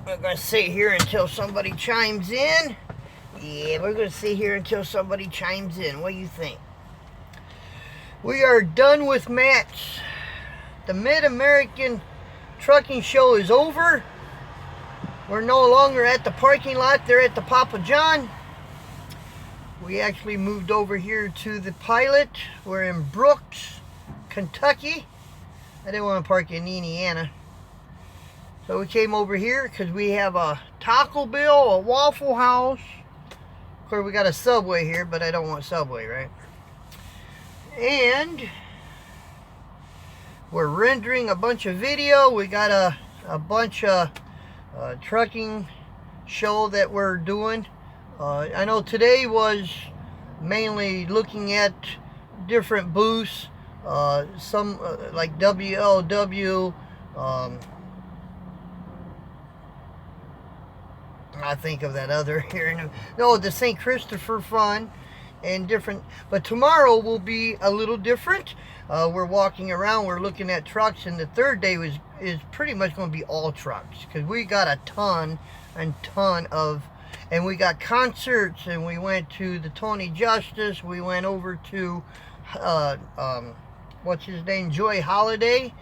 We're going to sit here until somebody chimes in. Yeah, we're going to sit here until somebody chimes in. What do you think? We are done with Matt's. The Mid-American Trucking Show is over. We're no longer at the parking lot. They're at the Papa John. We actually moved over here to the Pilot. We're in Brooks, Kentucky. I didn't want to park in Indiana. So we came over here because we have a Taco Bell, a Waffle House. Of course, we got a Subway here, but I don't want Subway, right? And we're rendering a bunch of video. We got a bunch of trucking show that we're doing. I know today was mainly looking at different booths. Some like WLW. I think of that other here. No, the St. Christopher Fun and different. But tomorrow will be a little different. We're walking around. We're looking at trucks, and the third day is pretty much going to be all trucks because we got a ton of. And we got concerts, and we went to the Tony Justice. We went over to, what's his name, Joy Holiday.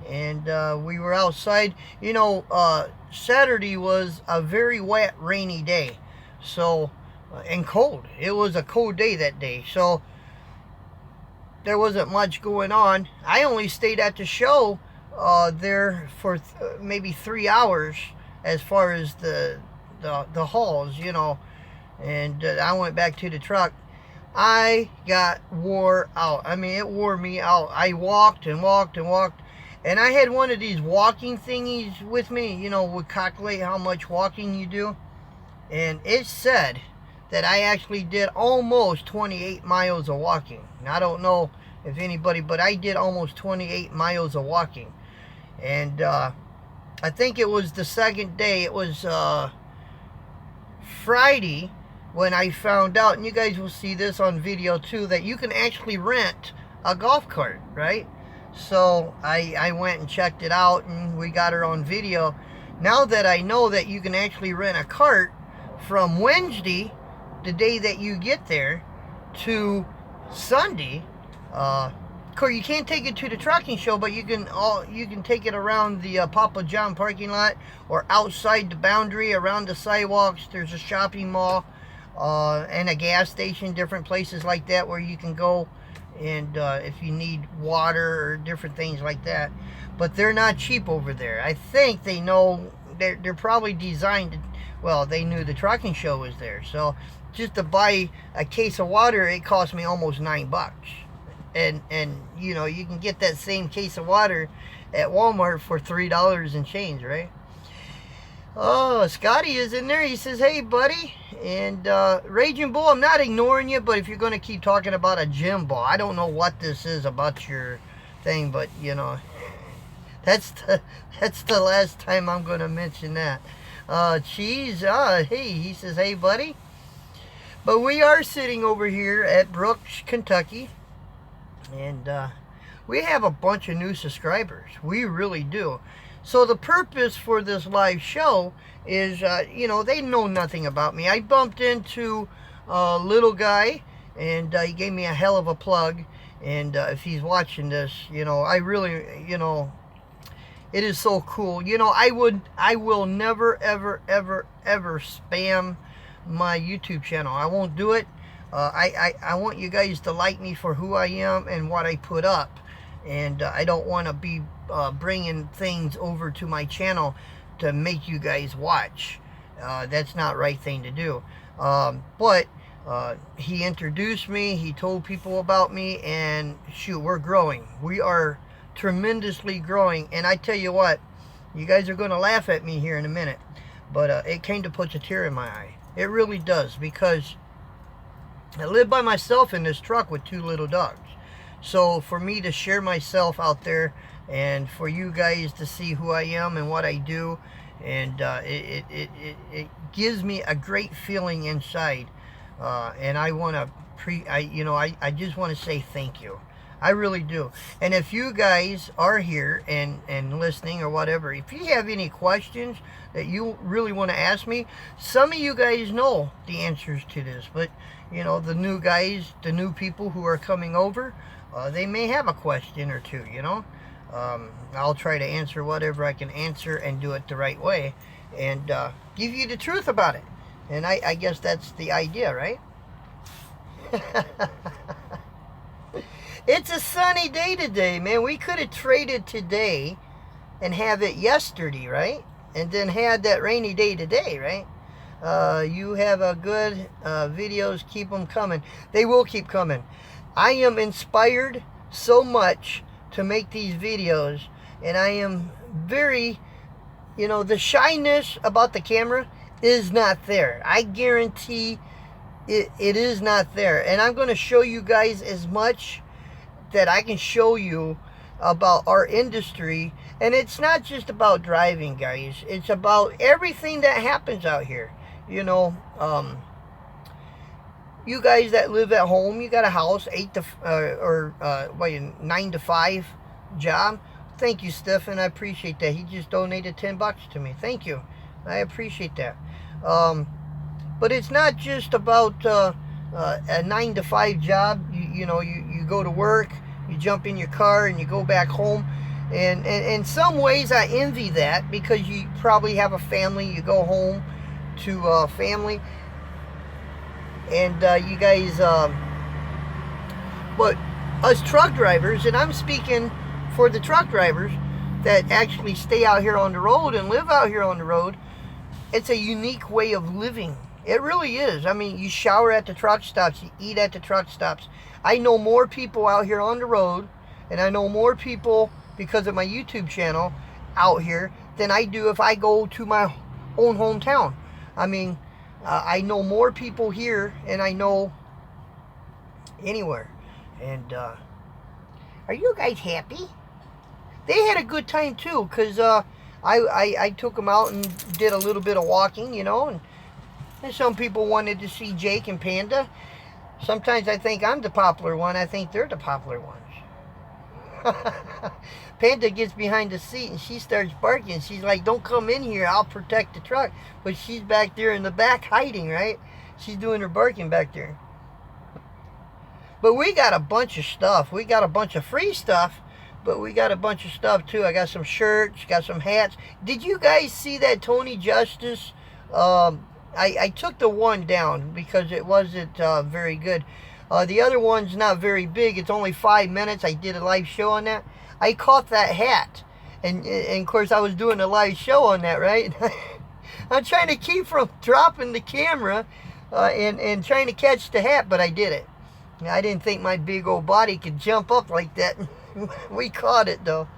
And we were outside. You know, Saturday was a very wet, rainy day. So, and cold. It was a cold day that day. So, there wasn't much going on. I only stayed at the show there for maybe 3 hours as far as the halls, you know, and I went back to the truck. I got wore out. I mean, it wore me out. I walked and walked and walked, and I had one of these walking thingies with me, you know, would calculate how much walking you do, and it said that I actually did almost 28 miles of walking. Now, I don't know if anybody, but I did almost 28 miles of walking, and I think it was the second day. It was Friday when I found out, and you guys will see this on video too, that you can actually rent a golf cart, right? So I went and checked it out, and we got her on video. Now that I know that you can actually rent a cart from Wednesday, the day that you get there, to Sunday, of course you can't take it to the trucking show, but you can take it around the Papa John parking lot or outside the boundary around the sidewalks. There's a shopping mall and a gas station, different places like that where you can go, and if you need water or different things like that. But they're not cheap over there. I think they know they're probably designed to, well, they knew the trucking show was there, so just to buy a case of water, it cost me almost $9. And you know, you can get that same case of water at Walmart for $3 and change, right? Oh, Scotty is in there. He says, hey, buddy. And Raging Bull, I'm not ignoring you, but if you're going to keep talking about a gym ball, I don't know what this is about your thing, but, you know, that's the last time I'm going to mention that. Cheese, hey, he says, hey, buddy. But we are sitting over here at Brooks, Kentucky. And we have a bunch of new subscribers. We really do. So the purpose for this live show is, you know, they know nothing about me. I bumped into a little guy, and he gave me a hell of a plug. And if he's watching this, you know, I really, you know, it is so cool. You know, I will never, ever, ever, ever spam my YouTube channel. I won't do it. I want you guys to like me for who I am and what I put up, and I don't want to be bringing things over to my channel to make you guys watch. That's not the right thing to do. But he introduced me, he told people about me, and shoot, we're growing. We are tremendously growing, and I tell you what, you guys are going to laugh at me here in a minute, but it came to put a tear in my eye. It really does, because I live by myself in this truck with 2 little dogs. So for me to share myself out there, and for you guys to see who I am and what I do, and it gives me a great feeling inside. And I want to I just want to say thank you. I really do. And if you guys are here and listening or whatever, if you have any questions that you really want to ask me, some of you guys know the answers to this. But, you know, the new guys, the new people who are coming over, they may have a question or two, you know. I'll try to answer whatever I can answer and do it the right way. And give you the truth about it. And I guess that's the idea, right? It's a sunny day today, man. We could have traded today and have it yesterday, right? And then had that rainy day today, right? You have a good videos. Keep them coming. They will keep coming. I am inspired so much to make these videos, and I am very, you know, the shyness about the camera is not there. I guarantee it is not there. And I'm going to show you guys as much that I can show you about our industry. And it's not just about driving, guys. It's about everything that happens out here. You know, you guys that live at home, you got a house, 9 to 5 job. Thank you, Stephen. I appreciate that. He just donated $10 to me. Thank you. I appreciate that. But it's not just about a 9 to 5 job. You know, you go to work, you jump in your car, and you go back home. And in some ways, I envy that, because you probably have a family. You go home to family, and you guys. But us truck drivers, and I'm speaking for the truck drivers that actually stay out here on the road and live out here on the road, it's a unique way of living. It really is. I mean, you shower at the truck stops, you eat at the truck stops. I know more people out here on the road, and I know more people because of my YouTube channel out here than I do if I go to my own hometown. I mean, I know more people here and I know anywhere. And are you guys happy? They had a good time too, because I took them out and did a little bit of walking, you know, and some people wanted to see Jake and Panda. Sometimes I think I'm the popular one. I think they're the popular ones. Panda gets behind the seat and she starts barking. She's like, don't come in here, I'll protect the truck. But she's back there in the back hiding, right? She's doing her barking back there. But we got a bunch of stuff. We got a bunch of free stuff, but we got a bunch of stuff too. I got some shirts, got some hats. Did you guys see that Tony Justice? I took the one down because it wasn't very good. The other one's not very big. It's only 5 minutes. I did a live show on that. I caught that hat. And of course, I was doing a live show on that, right? I'm trying to keep from dropping the camera and trying to catch the hat, but I did it. I didn't think my big old body could jump up like that. We caught it, though.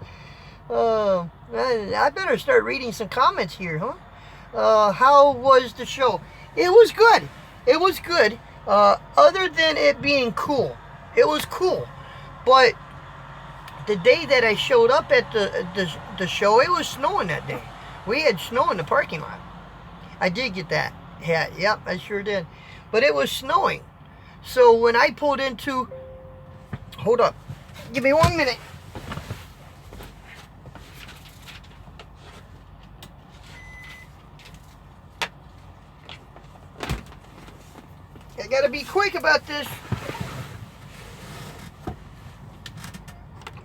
I better start reading some comments here, huh? How was the show? It was good. It was good. Other than it being cool. It was cool. But the day that I showed up at the show, it was snowing that day. We had snow in the parking lot. I did get that hat. Yep, I sure did. But it was snowing. So when I pulled into... Hold up. Give me 1 minute. I gotta be quick about this.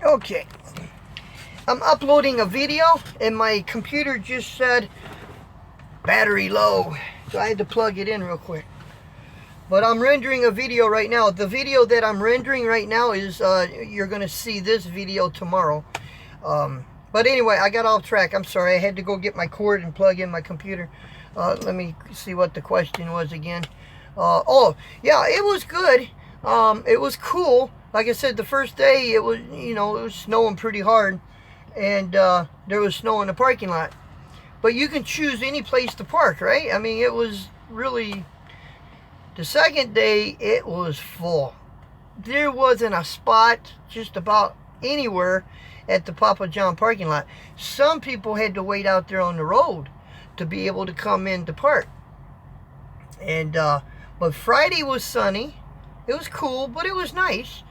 Okay. I'm uploading a video and my computer just said battery low. So I had to plug it in real quick. But I'm rendering a video right now. The video that I'm rendering right now is, you're going to see this video tomorrow. But anyway, I got off track. I'm sorry. I had to go get my cord and plug in my computer. Let me see what the question was again. Oh, yeah, it was good. It was cool. Like I said, the first day, it was, you know, it was snowing pretty hard. And there was snow in the parking lot. But you can choose any place to park, right? I mean, it was really... The second day, it was full. There wasn't a spot just about anywhere at the Papa John parking lot. Some people had to wait out there on the road to be able to come in to park. And but Friday was sunny. It was cool, but it was nice.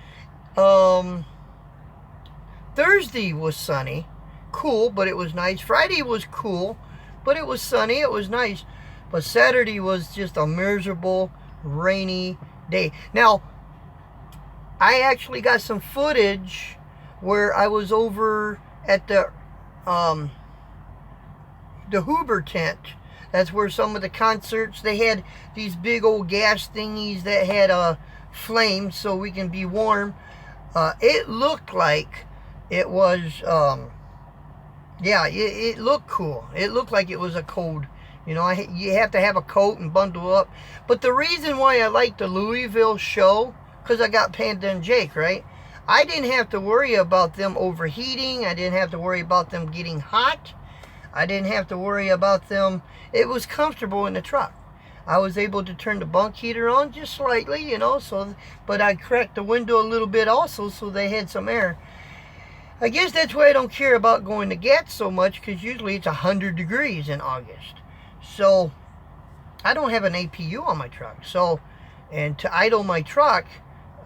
Thursday was sunny, cool, but it was nice. Friday was cool, but it was sunny, it was nice. But Saturday was just a miserable, rainy day. Now, I actually got some footage where I was over at the Hoover tent. That's where some of the concerts, they had these big old gas thingies that had flames so we can be warm. It looked like it was, yeah, it looked cool. It looked like it was a cold, you know, you have to have a coat and bundle up. But the reason why I like the Louisville show, because I got Panda and Jake, right? I didn't have to worry about them overheating. I didn't have to worry about them getting hot. I didn't have to worry about them. It was comfortable in the truck. I was able to turn the bunk heater on just slightly, you know, so, but I cracked the window a little bit also so they had some air. I guess that's why I don't care about going to Gats so much, because usually it's 100 degrees in August. So I don't have an APU on my truck. So, and to idle my truck,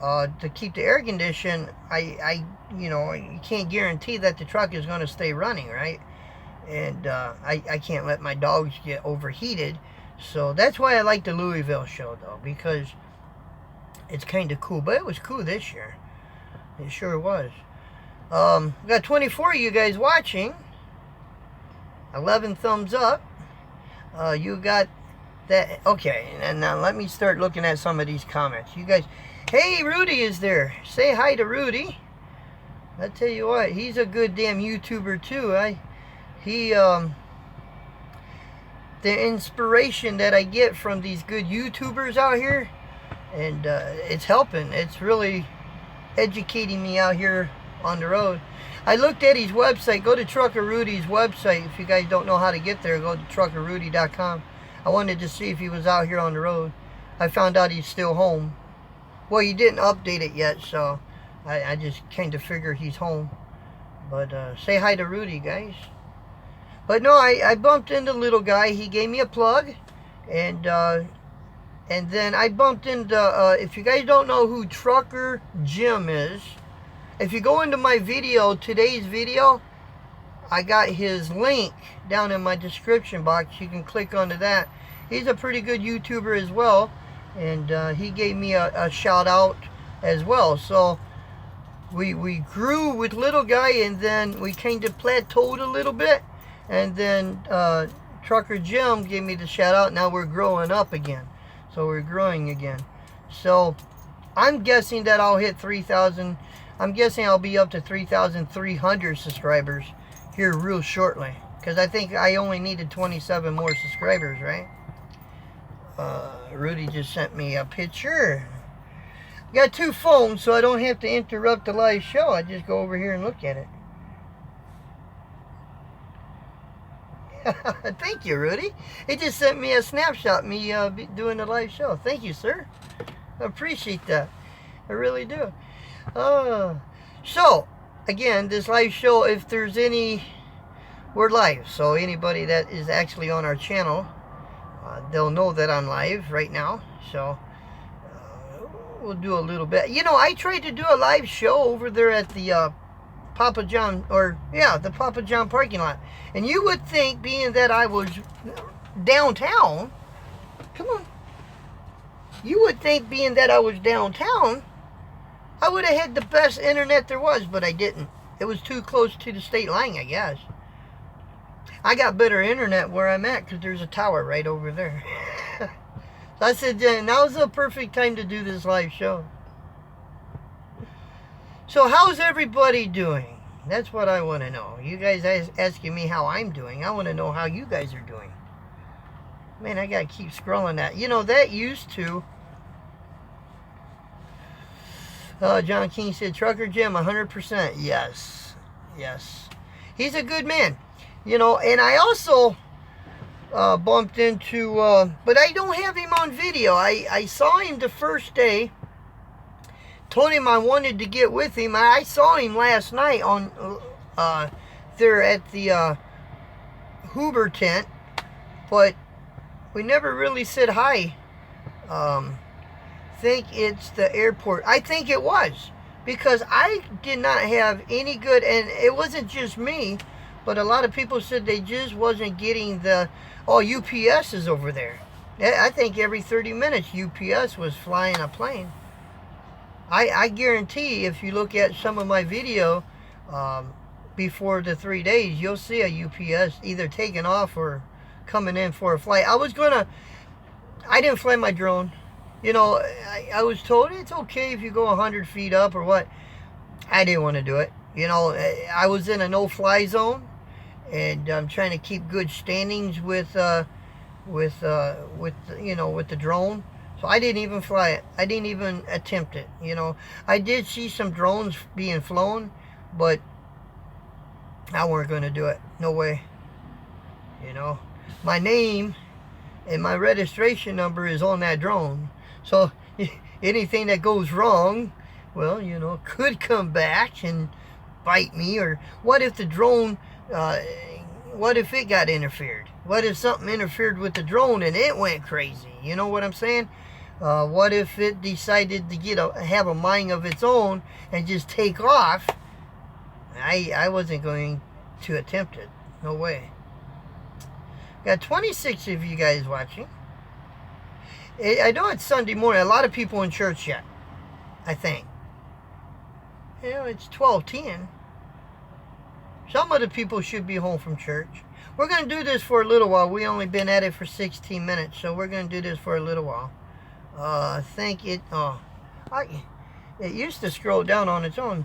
to keep the air conditioned, you know, you can't guarantee that the truck is going to stay running, right? And I can't let my dogs get overheated. So that's why I like the Louisville show, though, because it's kind of cool. But it was cool this year. It sure was. We got 24 of you guys watching. 11 thumbs up. You got that. Okay, and now let me start looking at some of these comments. You guys, hey, Rudy is there. Say hi to Rudy. I tell you what, he's a good damn YouTuber too. The inspiration that I get from these good YouTubers out here, and it's helping. It's really educating me out here on the road. I looked at his website. Go to Trucker Rudy's website. If you guys don't know how to get there, go to truckerrudy.com. I wanted to see if he was out here on the road. I found out he's still home. Well, he didn't update it yet, so I just kind of figure he's home. But say hi to Rudy, guys. But no, I bumped into little guy. He gave me a plug, and then I bumped into, if you guys don't know who Trucker Jim is, if you go into my video, today's video, I got his link down in my description box. You can click onto that. He's a pretty good YouTuber as well, and he gave me a shout out as well. So we grew with little guy, and then we kind of plateaued a little bit. And then Trucker Jim gave me the shout out. Now we're growing up again. So we're growing again. So I'm guessing that I'll hit 3,000. I'm guessing I'll be up to 3,300 subscribers here real shortly. Because I think I only needed 27 more subscribers, right? Rudy just sent me a picture. Got two phones, so I don't have to interrupt the live show. I just go over here and look at it. Thank you, Rudy. He just sent me a snapshot, me doing the live show. Thank you, sir. I appreciate that. I really do. So, again, this live show, if there's any, we're live. So anybody that is actually on our channel, they'll know that I'm live right now. So we'll do a little bit. You know, I tried to do a live show over there at the Papa John, or yeah, the Papa John parking lot. And you would think, being that I was downtown, come on, you would think, being that I was downtown, I would have had the best internet there was, but I didn't. It was too close to the state line, I guess. I got better internet where I'm at, because there's a tower right over there. So I said, now's the perfect time to do this live show. So how's everybody doing? That's what I want to know. You guys asking me how I'm doing. I want to know how you guys are doing. Man, I got to keep scrolling that. You know, that used to... John King said, Trucker Jim, 100%. Yes. Yes. He's a good man. You know, and I also bumped into... but I don't have him on video. I saw him the first day. Told him I wanted to get with him. I saw him last night on there at the Hoover tent, but we never really said hi. Think it's the airport. I think it was. because I did not have any good, and it wasn't just me, but a lot of people said they just wasn't getting the, oh, UPS is over there. I think every 30 minutes UPS was flying a plane. I guarantee if you look at some of my video before the 3 days, you'll see a UPS either taking off or coming in for a flight. I didn't fly my drone. You know, I was told it's okay if you go 100 feet up or what. I didn't want to do it. You know, I was in a no-fly zone, and I'm trying to keep good standings with the drone. So I didn't even fly it. I didn't even attempt it. You know, I did see some drones being flown, but I weren't going to do it. No way. You know, my name and my registration number is on that drone. So anything that goes wrong, well, you know, could come back and bite me. Or what if the drone, what if it got interfered? What if something interfered with the drone and it went crazy? You know what I'm saying? What if it decided to have a mind of its own and just take off? I wasn't going to attempt it. No way. Got 26 of you guys watching. I know it's Sunday morning. A lot of people in church yet, I think. You know, it's 12:10. Some of the people should be home from church. We're going to do this for a little while. We only been at it for 16 minutes, so we're going to do this for a little while. I think it used to scroll down on its own.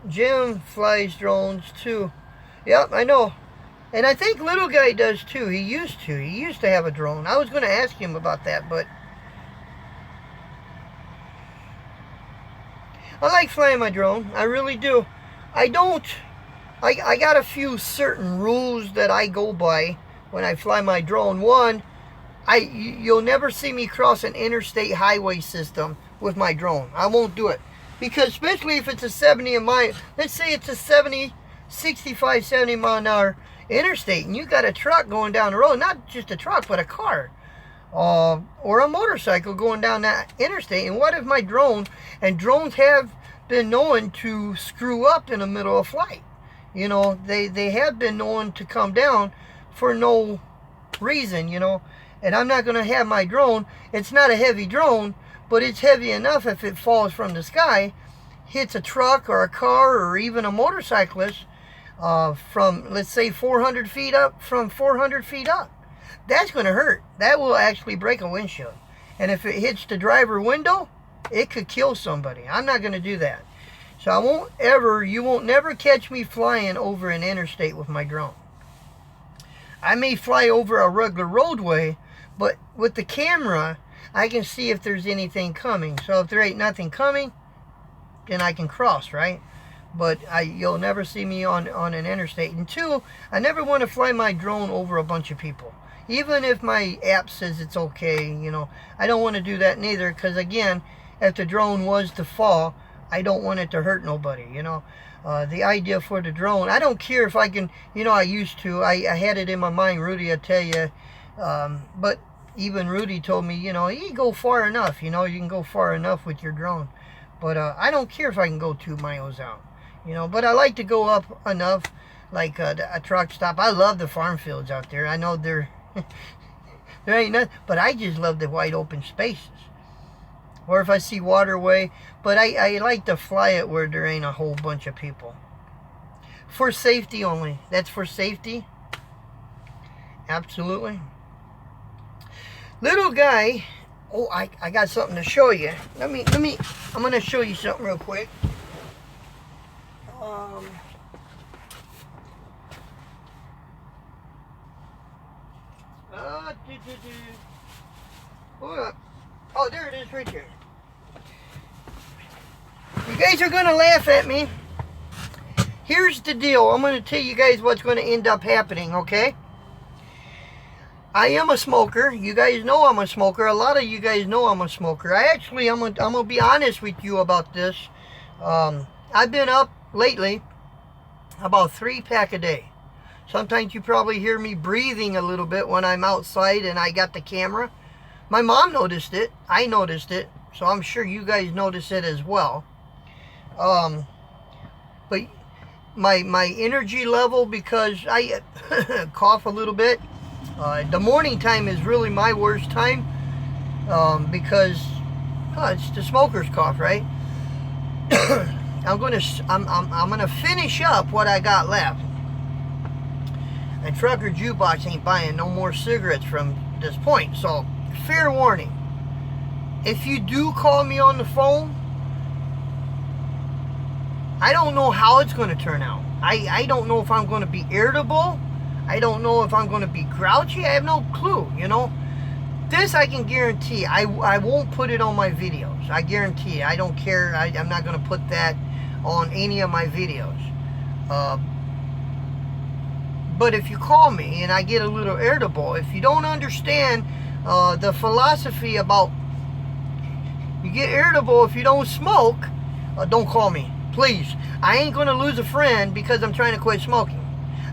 Jim flies drones too. Yep, I know. And I think little guy does too. He used to have a drone. I was going to ask him about that, but I like flying my drone. I really do. I got a few certain rules that I go by when I fly my drone. One, you'll never see me cross an interstate highway system with my drone. I won't do it. Because especially if it's a 70 mile, let's say it's a 65, 70 mile an hour interstate, and you got a truck going down the road, not just a truck, but a car, or a motorcycle going down that interstate. And what if my drone, and drones have been known to screw up in the middle of flight. You know, they have been known to come down for no reason, you know. And I'm not going to have my drone, it's not a heavy drone, but it's heavy enough if it falls from the sky, hits a truck or a car or even a motorcyclist from, let's say, 400 feet up, that's going to hurt. That will actually break a windshield. And if it hits the driver window, it could kill somebody. I'm not going to do that. So you won't never catch me flying over an interstate with my drone. I may fly over a regular roadway, but with the camera, I can see if there's anything coming. So if there ain't nothing coming, then I can cross, right? But you'll never see me on an interstate. And two, I never want to fly my drone over a bunch of people. Even if my app says it's okay, you know, I don't want to do that neither, because again, if the drone was to fall, I don't want it to hurt nobody, you know. The idea for the drone, I don't care if I can, you know, I used to, I had it in my mind, Rudy, I tell you, but even Rudy told me, you know, you can go far enough, you know, you can go far enough with your drone. But I don't care if I can go 2 miles out, you know, but I like to go up enough, like a truck stop. I love the farm fields out there. I know there ain't nothing, but I just love the wide open spaces. Or if I see waterway, but I like to fly it where there ain't a whole bunch of people. For safety only. That's for safety. Absolutely. Little guy, oh, I got something to show you. I'm going to show you something real quick. Hold up. Oh, there it is right there. You guys are going to laugh at me. Here's the deal. I'm going to tell you guys what's going to end up happening, okay? I am a smoker. You guys know I'm a smoker. A lot of you guys know I'm a smoker. I'm going to be honest with you about this. I've been up lately about 3 pack a day. Sometimes you probably hear me breathing a little bit when I'm outside and I got the camera. My mom noticed it. I noticed it. so I'm sure you guys notice it as well. But my energy level, because I cough a little bit, the morning time is really my worst time, because it's the smoker's cough, right? I'm gonna finish up what I got left. And Trucker Jukebox ain't buying no more cigarettes from this point. So, fair warning. If you do call me on the phone, I don't know how it's going to turn out. I don't know if I'm going to be irritable. I don't know if I'm going to be grouchy. I have no clue, you know. This I can guarantee. I won't put it on my videos. I guarantee. I don't care. I'm not going to put that on any of my videos. But if you call me and I get a little irritable, if you don't understand the philosophy about you get irritable if you don't smoke, don't call me, please. I ain't going to lose a friend because I'm trying to quit smoking.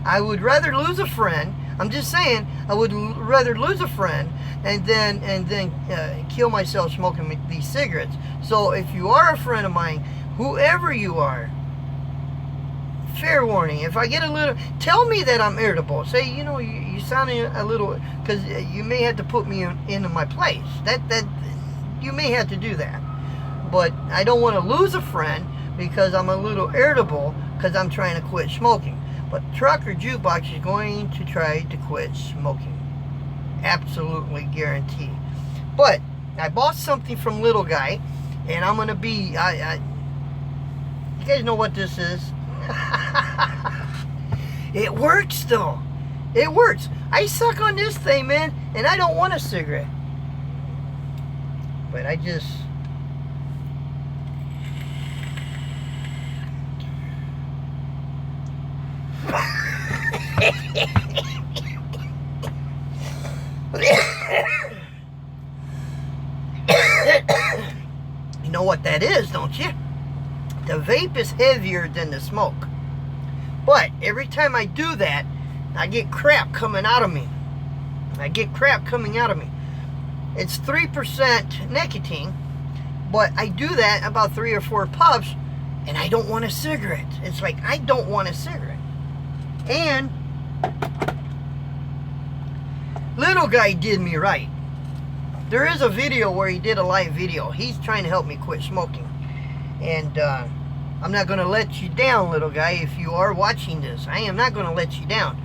I would rather lose a friend. I'm just saying, I would rather lose a friend and then kill myself smoking these cigarettes. So if you are a friend of mine, whoever you are, fair warning. If I get a little, tell me that I'm irritable. Say, you know, you sounding a little, because you may have to put me into my place. That you may have to do that. But I don't want to lose a friend because I'm a little irritable because I'm trying to quit smoking. But Trucker Jukebox is going to try to quit smoking. Absolutely guaranteed. But I bought something from Little Guy, and I'm going to be, you guys know what this is? It works though. It works. I suck on this thing, man, and I don't want a cigarette. But I just... You know what that is, don't you? The vape is heavier than the smoke. But every time I do that, I get crap coming out of me. It's 3% nicotine, but I do that about 3 or 4 puffs, and I don't want a cigarette. It's like, I don't want a cigarette. And Little Guy did me right. There is a video where he did a live video. He's trying to help me quit smoking. And I'm not going to let you down, Little Guy, if you are watching this. I am not going to let you down.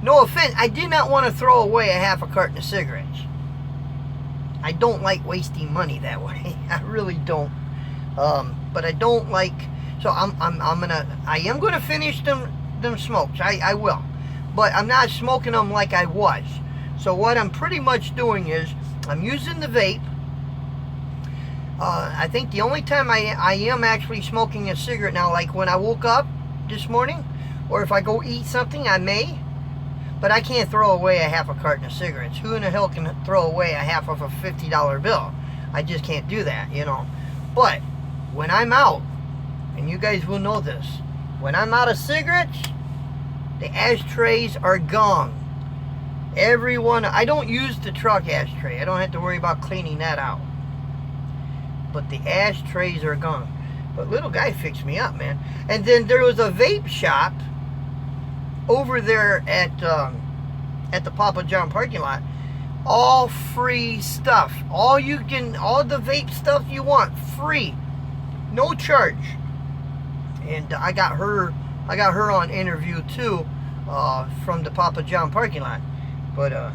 No offense, I did not want to throw away a half a carton of cigarettes. I don't like wasting money that way. I really don't. But I don't like... So I am gonna finish them smokes. I will. But I'm not smoking them like I was. So what I'm pretty much doing is I'm using the vape. I think the only time I am actually smoking a cigarette now, like when I woke up this morning, or if I go eat something, I may. But I can't throw away a half a carton of cigarettes. Who in the hell can throw away a half of a $50 bill? I just can't do that, you know. But when I'm out, and you guys will know this, when I'm out of cigarettes, the ashtrays are gone. Everyone, I don't use the truck ashtray. I don't have to worry about cleaning that out. But the ashtrays are gone. But Little Guy fixed me up, man. And then there was a vape shop over there at the Papa John parking lot. All free stuff. All the vape stuff you want, free. No charge. And I got her on interview too, from the Papa John parking lot. But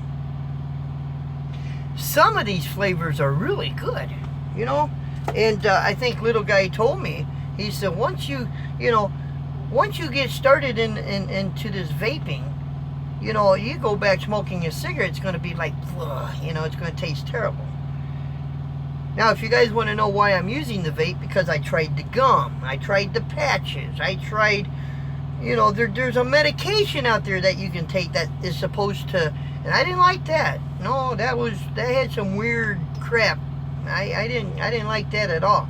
some of these flavors are really good, you know. And I think Little Guy told me, he said once you get started into this vaping, you know, you go back smoking a cigarette, it's going to be like, you know, it's going to taste terrible. Now, if you guys want to know why I'm using the vape, because I tried the gum, I tried the patches, I tried, you know, there's a medication out there that you can take that is supposed to, and I didn't like that. No, that had some weird crap. I didn't like that at all.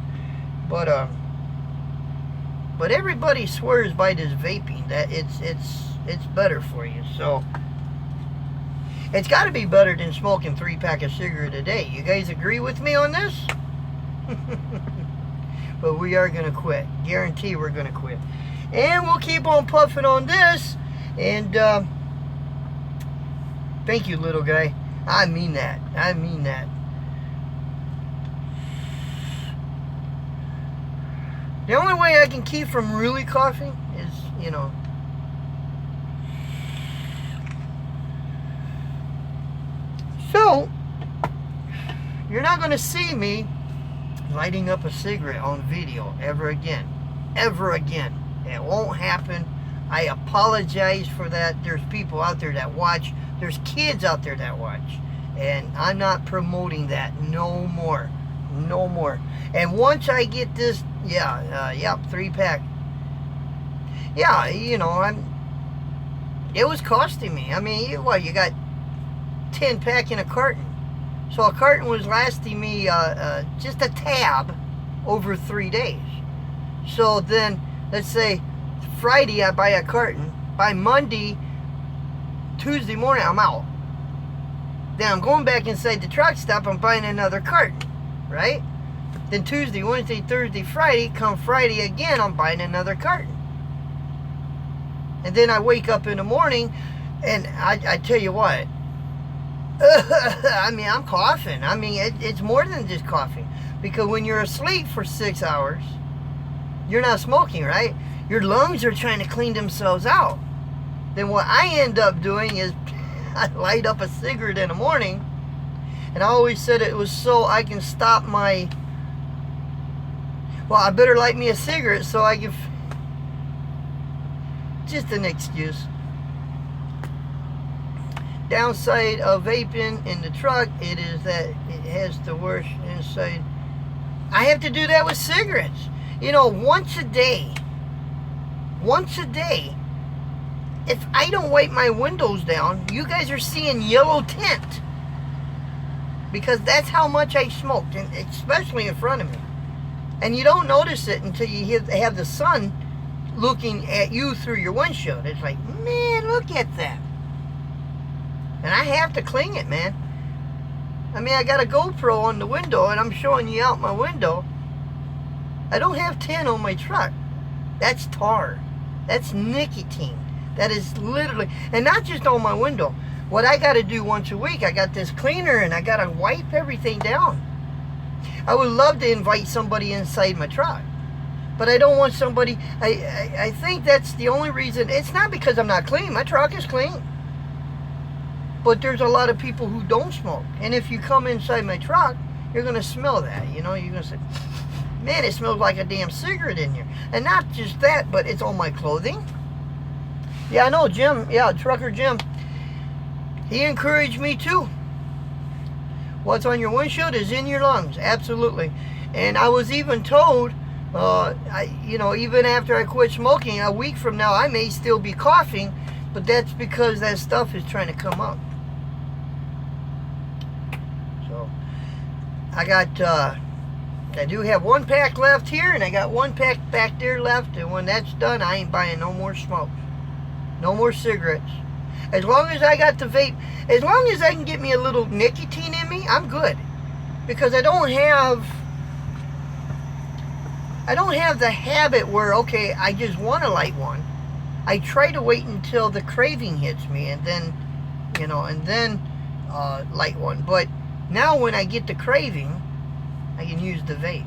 But everybody swears by this vaping that it's better for you. So, It's got to be better than smoking 3-pack of cigarette a day. You guys agree with me on this? But we are going to quit. Guarantee we're going to quit. And we'll keep on puffing on this. And thank you, little guy. I mean that. I mean that. The only way I can keep from really coughing is, you know, so you're not going to see me lighting up a cigarette on video ever again. Ever again. It won't happen. I apologize for that. There's people out there that watch. There's kids out there that watch. And I'm not promoting that no more. No more. And once I get this, 3-pack. Yeah, you know, it was costing me. I mean, you got 10-pack in a carton. So a carton was lasting me just a tab over 3 days. So then, let's say Friday I buy a carton. By Monday, Tuesday morning, I'm out. Then I'm going back inside the truck stop. I'm buying another carton, right? Then Tuesday, Wednesday, Thursday, Friday. Come Friday again, I'm buying another carton. And then I wake up in the morning, and I tell you what. I mean, I'm coughing. I mean, it's more than just coughing. Because when you're asleep for 6 hours, you're not smoking, right? Your lungs are trying to clean themselves out. Then what I end up doing is I light up a cigarette in the morning. And I always said it was so I can stop my... Well, I better light me a cigarette so I can... Just an excuse. Downside of vaping in the truck, it is that it has the worst inside. I have to do that with cigarettes. You know, once a day, if I don't wipe my windows down, you guys are seeing yellow tint. Because that's how much I smoked, and especially in front of me. And you don't notice it until you have the sun looking at you through your windshield. It's like, man, look at that. And I have to clean it, man. I mean, I got a GoPro on the window, and I'm showing you out my window. I don't have tin on my truck. That's tar. That's nicotine. That is literally, and not just on my window. What I got to do once a week, I got this cleaner, and I got to wipe everything down. I would love to invite somebody inside my truck. But I don't want somebody, I think that's the only reason. It's not because I'm not clean. My truck is clean. But there's a lot of people who don't smoke. And if you come inside my truck, you're going to smell that. You know, you're going to say, man, it smells like a damn cigarette in here. And not just that, but it's on my clothing. Yeah, I know, Jim. Yeah, Trucker Jim. He encouraged me too. What's on your windshield is in your lungs. Absolutely. And I was even told, even after I quit smoking, a week from now, I may still be coughing. But that's because that stuff is trying to come up. So, I do have 1 pack left here, and I got 1 pack back there left. And when that's done, I ain't buying no more smoke. No more cigarettes. As long as I got the vape, as long as I can get me a little nicotine in me, I'm good. Because I don't have the habit where, okay, I just want to light one. I try to wait until the craving hits me, and then, light one. But now when I get the craving, I can use the vape.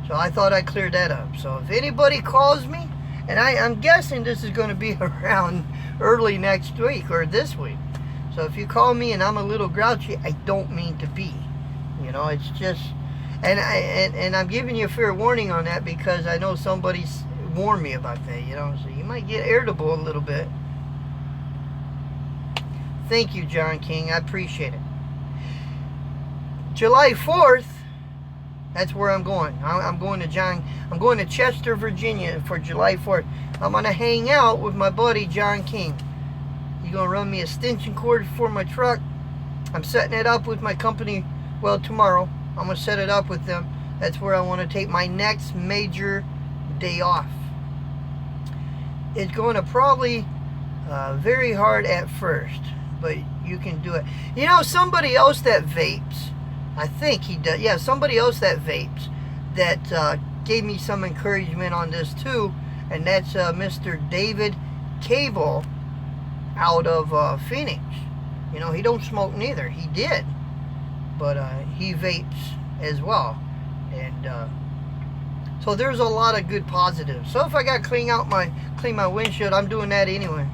So I thought I cleared that up. So if anybody calls me, and I'm guessing this is going to be around early next week or this week. So if you call me and I'm a little grouchy, I don't mean to be. You know, it's just... And I'm giving you a fair warning on that because I know somebody's warned me about that, you know. So you might get irritable a little bit. Thank you, John King. I appreciate it. July 4th, that's where I'm going. I'm going to Chester, Virginia for July 4th. I'm going to hang out with my buddy, John King. He's going to run me a extension cord for my truck. I'm setting it up with my company, well, tomorrow. I'm going to set it up with them. That's where I want to take my next major day off. It's going to probably, Very hard at first, but you can do it. You know, somebody else that vapes, I think he does. Yeah, somebody else that vapes that gave me some encouragement on this too, and that's Mr. David Cable out of Phoenix. You know, he don't smoke neither. He did, but he vapes as well, and so there's a lot of good positives. So if I got to clean my windshield, I'm doing that anyway.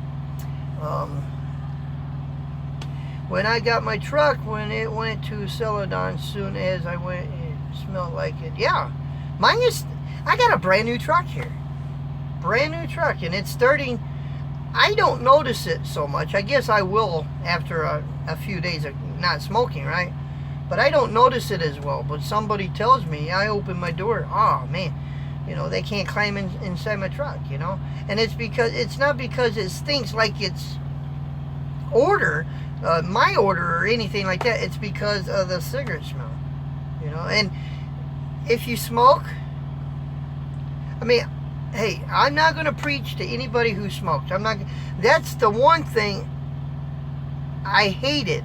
When I got my truck, when it went to Celadon, soon as I went, it smelled like it. Yeah, mine is. I got a brand new truck here, brand new truck, and it's starting. I don't notice it so much. I guess I will after a few days of not smoking, right? But I don't notice it as well. But somebody tells me, I open my door, oh man, you know, they can't climb inside my truck, you know? And it's not because it stinks like it's my odor or anything like that. It's because of the cigarette smell, you know? And if you smoke, I mean, hey, I'm not going to preach to anybody who smokes. That's the one thing I hated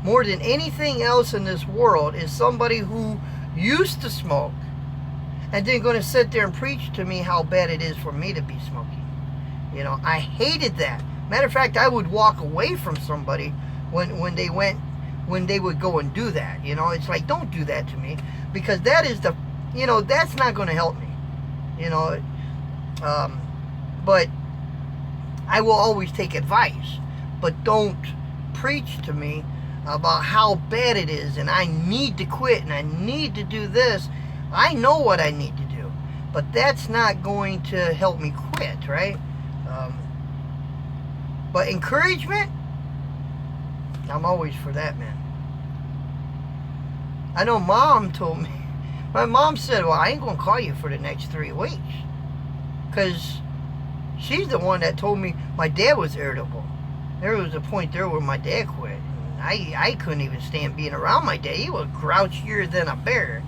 more than anything else in this world, is somebody who used to smoke and then going to sit there and preach to me how bad it is for me to be smoking. You know, I hated that. Matter of fact, I would walk away from somebody when they would go and do that. You know, it's like, don't do that to me, because that is that's not going to help me. You know, but I will always take advice, but don't preach to me about how bad it is and I need to quit and I need to do this. I know what I need to do, but that's not going to help me quit, right? But encouragement, I'm always for that, man. I know Mom told me, my mom said, well, I ain't going to call you for the next 3 weeks, because she's the one that told me my dad was irritable. There was a point there where my dad quit. I couldn't even stand being around my dad. He was grouchier than a bear.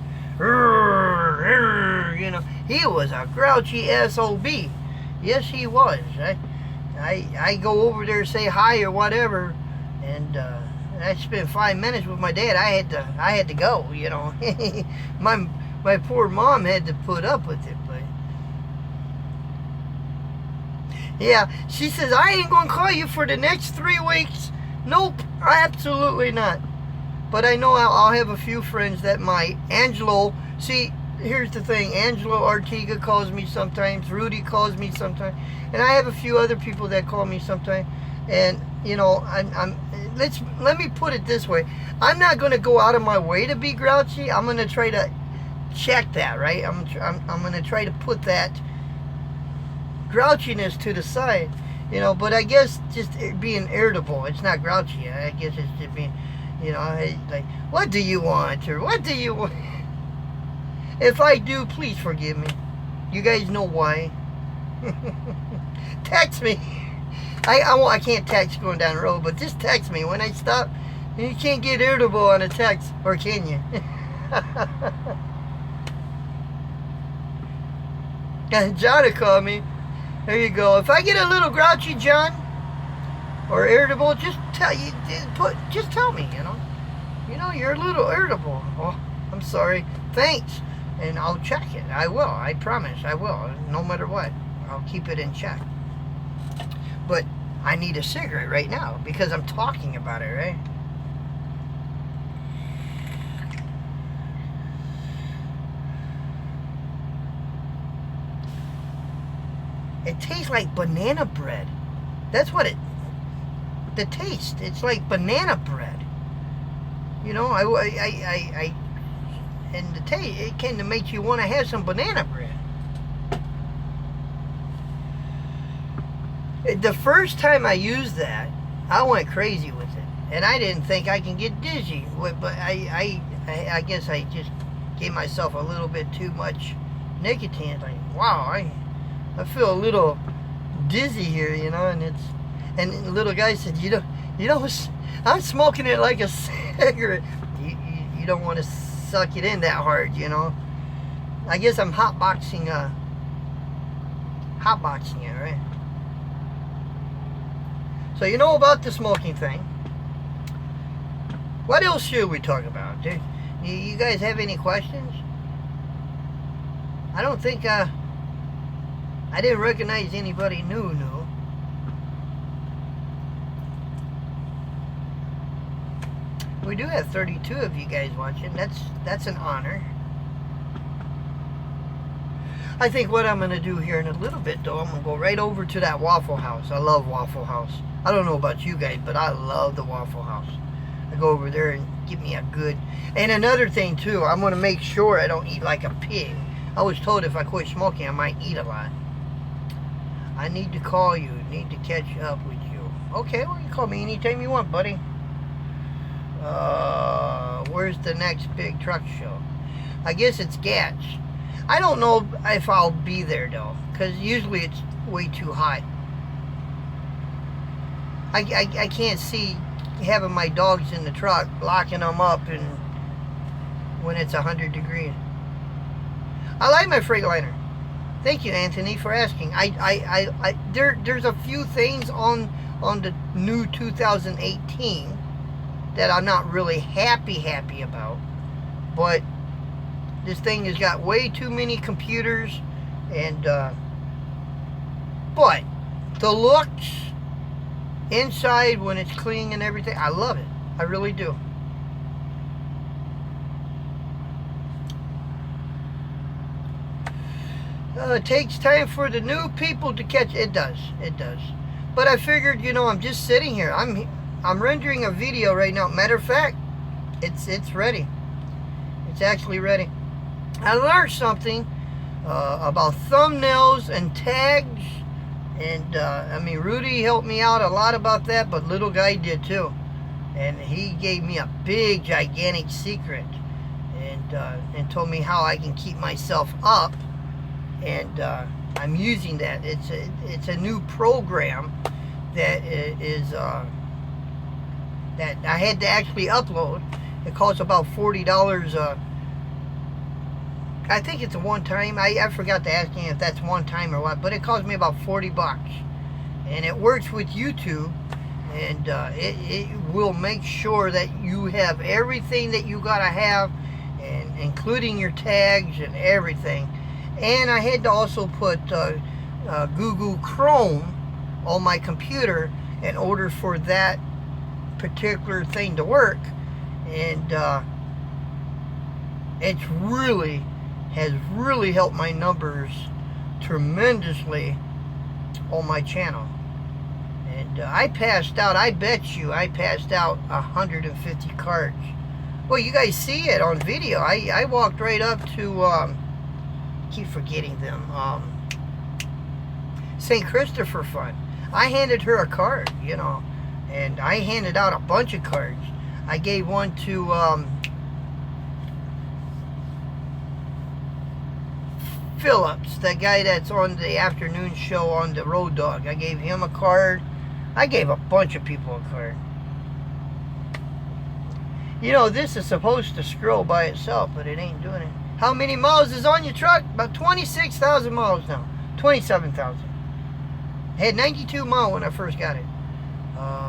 You know, he was a grouchy SOB. Yes, he was. I go over there, say hi or whatever, and I spent 5 minutes with my dad. I had to go. You know, my poor mom had to put up with it, but yeah, she says, I ain't gonna call you for the next 3 weeks. Nope, absolutely not. But I know I'll have a few friends that might. Angelo, see, here's the thing. Angelo Artiga calls me sometimes. Rudy calls me sometimes. And I have a few other people that call me sometimes. And, you know, let me put it this way. I'm not going to go out of my way to be grouchy. I'm going to try to check that, right? I'm going to try to put that grouchiness to the side. You know, but I guess just being irritable, it's not grouchy. I guess it's just being, you know, like, what do you want? Or what do you want? If I do, please forgive me. You guys know why. Text me. I can't text going down the road, but just text me when I stop. You can't get irritable on a text, or can you? John will call me. There you go. If I get a little grouchy, John, or irritable, just tell me, you know. You know, you're a little irritable. Oh, I'm sorry. Thanks. And I'll check it. I will. I promise. I will. No matter what. I'll keep it in check. But I need a cigarette right now because I'm talking about it, right? It tastes like banana bread. That's what the taste. It's like banana bread. You know, and the taste, it kind of makes you want to have some banana bread. The first time I used that, I went crazy with it. And I didn't think I can get dizzy. But I guess I just gave myself a little bit too much nicotine. Like, wow, I feel a little dizzy here, you know, and the little guy said, you know, I'm smoking it like a cigarette. You don't want to suck it in that hard, you know. I guess I'm hotboxing it, right? So you know about the smoking thing. What else should we talk about? You guys have any questions? I don't think, I didn't recognize anybody new. We do have 32 of you guys watching. That's an honor. I think what I'm going to do here in a little bit, though, I'm going to go right over to that Waffle House. I love Waffle House. I don't know about you guys, but I love the Waffle House. I go over there and get me a good... And another thing, too, I'm going to make sure I don't eat like a pig. I was told if I quit smoking, I might eat a lot. I need to call you. Need to catch up with you. Okay, well, you call me anytime you want, buddy. Where's the next big truck show? I guess it's Gatch. I don't know if I'll be there, though, because usually it's way too hot. I can't see having my dogs in the truck, locking them up, and when it's 100 degrees. I like my Freightliner. Thank you, Anthony, for asking. There's a few things on the new 2018 that I'm not really happy about, but this thing has got way too many computers, and but the looks inside when it's clean and everything, I love it. I really do. It takes time for the new people to catch. It does. But I figured, I'm just sitting here. I'm rendering a video right now. Matter of fact, it's ready. It's actually ready. I learned something about thumbnails and tags, and Rudy helped me out a lot about that, but little guy did too, and he gave me a big gigantic secret, and told me how I can keep myself up, and I'm using that. It's a new program that is that I had to actually upload. It costs about $40. I think it's a one-time. I forgot to ask him if that's one-time or what, but it cost me about $40, and it works with YouTube, and it will make sure that you have everything that you gotta have, and including your tags and everything. And I had to also put Google Chrome on my computer in order for that particular thing to work, and it's has really helped my numbers tremendously on my channel. And I passed out, I bet you I passed out 150 cards. Well, you guys see it on video. I walked right up to keep forgetting them, St. Christopher Fund. I handed her a card, and I handed out a bunch of cards. I gave one to Phillips, that guy that's on the afternoon show on the Road Dog. I gave him a card. I gave a bunch of people a card. This is supposed to scroll by itself, but it ain't doing it. How many miles is on your truck? About 26,000 miles now. 27,000. I had 92 miles when I first got it.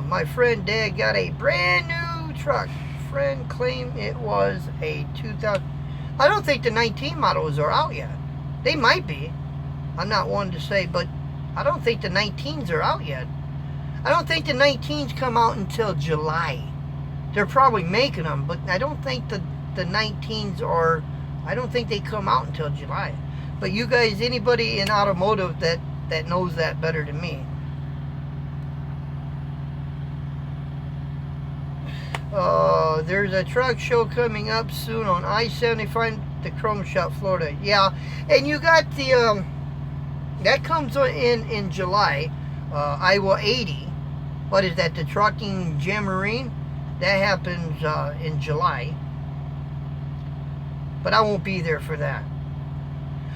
My friend Dad got a brand new truck. Friend claimed it was a 2000. I don't think the 19 models are out yet. They might be. I'm not one to say, but I don't think the 19s are out yet. I don't think the 19s come out until July. They're probably making them, but I don't think the 19s are. I don't think they come out until July. But you guys, anybody in automotive that knows that better than me. There's a truck show coming up soon on I-75 to Chrome Shop, Florida. Yeah, and you got the that comes in July. Iowa 80. What is that? The Trucking Jamboree? That happens in July. But I won't be there for that.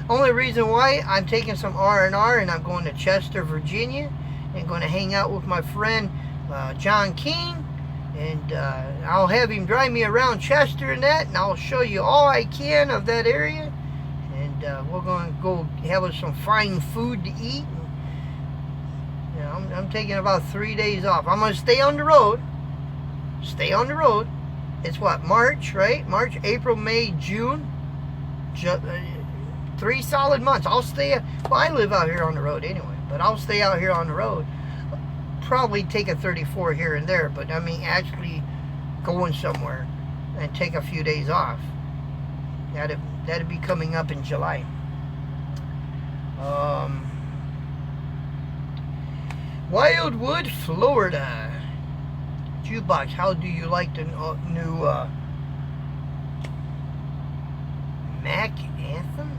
Only reason why, I'm taking some R&R, and I'm going to Chester, Virginia, and going to hang out with my friend John King, and I'll have him drive me around Chester and that, and I'll show you all I can of that area, and we're going to go have us some fine food to eat, Yeah, I'm taking about 3 days off. I'm going to stay on the road. Stay on the road. It's what, March, right? March, April, May, June. 3 solid months. I'll stay. Well, I live out here on the road anyway, but I'll stay out here on the road. Probably take a 34 here and there, but I mean actually going somewhere and take a few days off. That'd be coming up in July. Wildwood, Florida. Jukebox, how do you like the new Mac Anthem?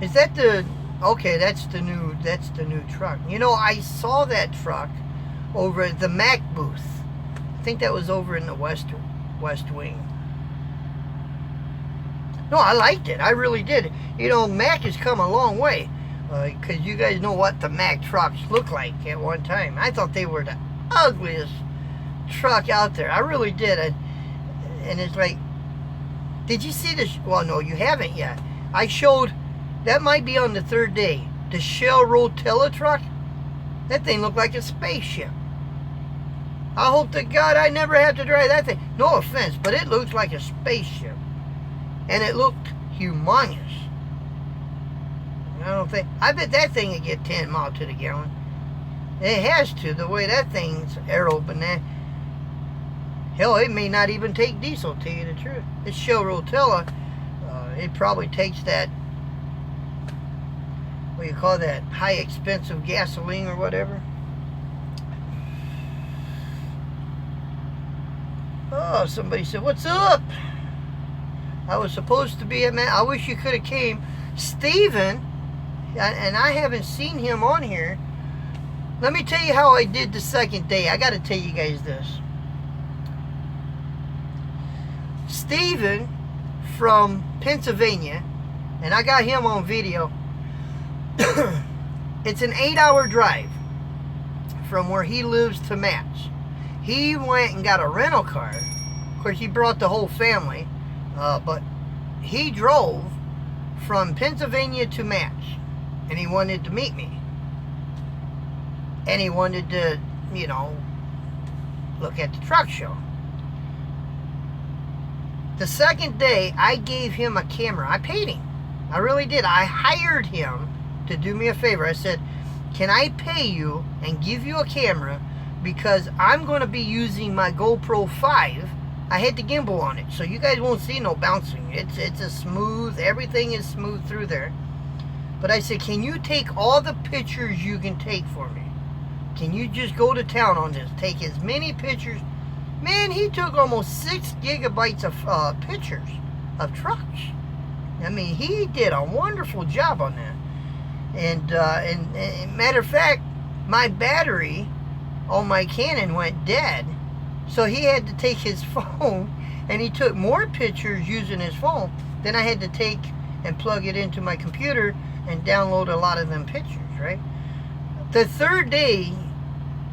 Is that the... Okay, that's the new truck. You know, I saw that truck over at the Mac booth. I think that was over in the West Wing. No, I liked it. I really did. You know, Mac has come a long way. Because you guys know what the Mac trucks look like at one time. I thought they were the ugliest truck out there. I really did. And it's like, did you see this? Well, no, you haven't yet. I showed, that might be on the 3rd day, the Shell Rotella truck. That thing looked like a spaceship. I hope to God I never have to drive that thing. No offense, but it looks like a spaceship. And it looked humongous. I bet that thing would get 10 miles to the gallon. It has to, the way that thing's aero-banana. Hell, it may not even take diesel, to tell you the truth. This Shell Rotella, it probably takes that, what do you call that, high expensive gasoline or whatever. Oh, somebody said, what's up? I was supposed to be at Matt. I wish you could have came. Steven, and I haven't seen him on here. Let me tell you how I did the 2nd day. I got to tell you guys this. Steven from Pennsylvania, and I got him on video. It's an 8-hour drive from where he lives to Matt's. He went and got a rental car. Of course, he brought the whole family, but he drove from Pennsylvania to Matt's, and he wanted to meet me. And he wanted to, you know, look at the truck show. The 2nd day, I gave him a camera. I paid him. I really did. I hired him to do me a favor. I said, can I pay you and give you a camera because I'm going to be using my GoPro 5. I had the gimbal on it, so you guys won't see no bouncing. It's a smooth, everything is smooth through there. But I said, can you take all the pictures you can take for me? Can you just go to town on this? Take as many pictures. Man, he took almost 6 gigabytes of pictures of trucks. I mean, he did a wonderful job on that. And matter of fact, my battery on my Canon went dead. So he had to take his phone, and he took more pictures using his phone than I had to take and plug it into my computer and download a lot of them pictures, right? The 3rd day,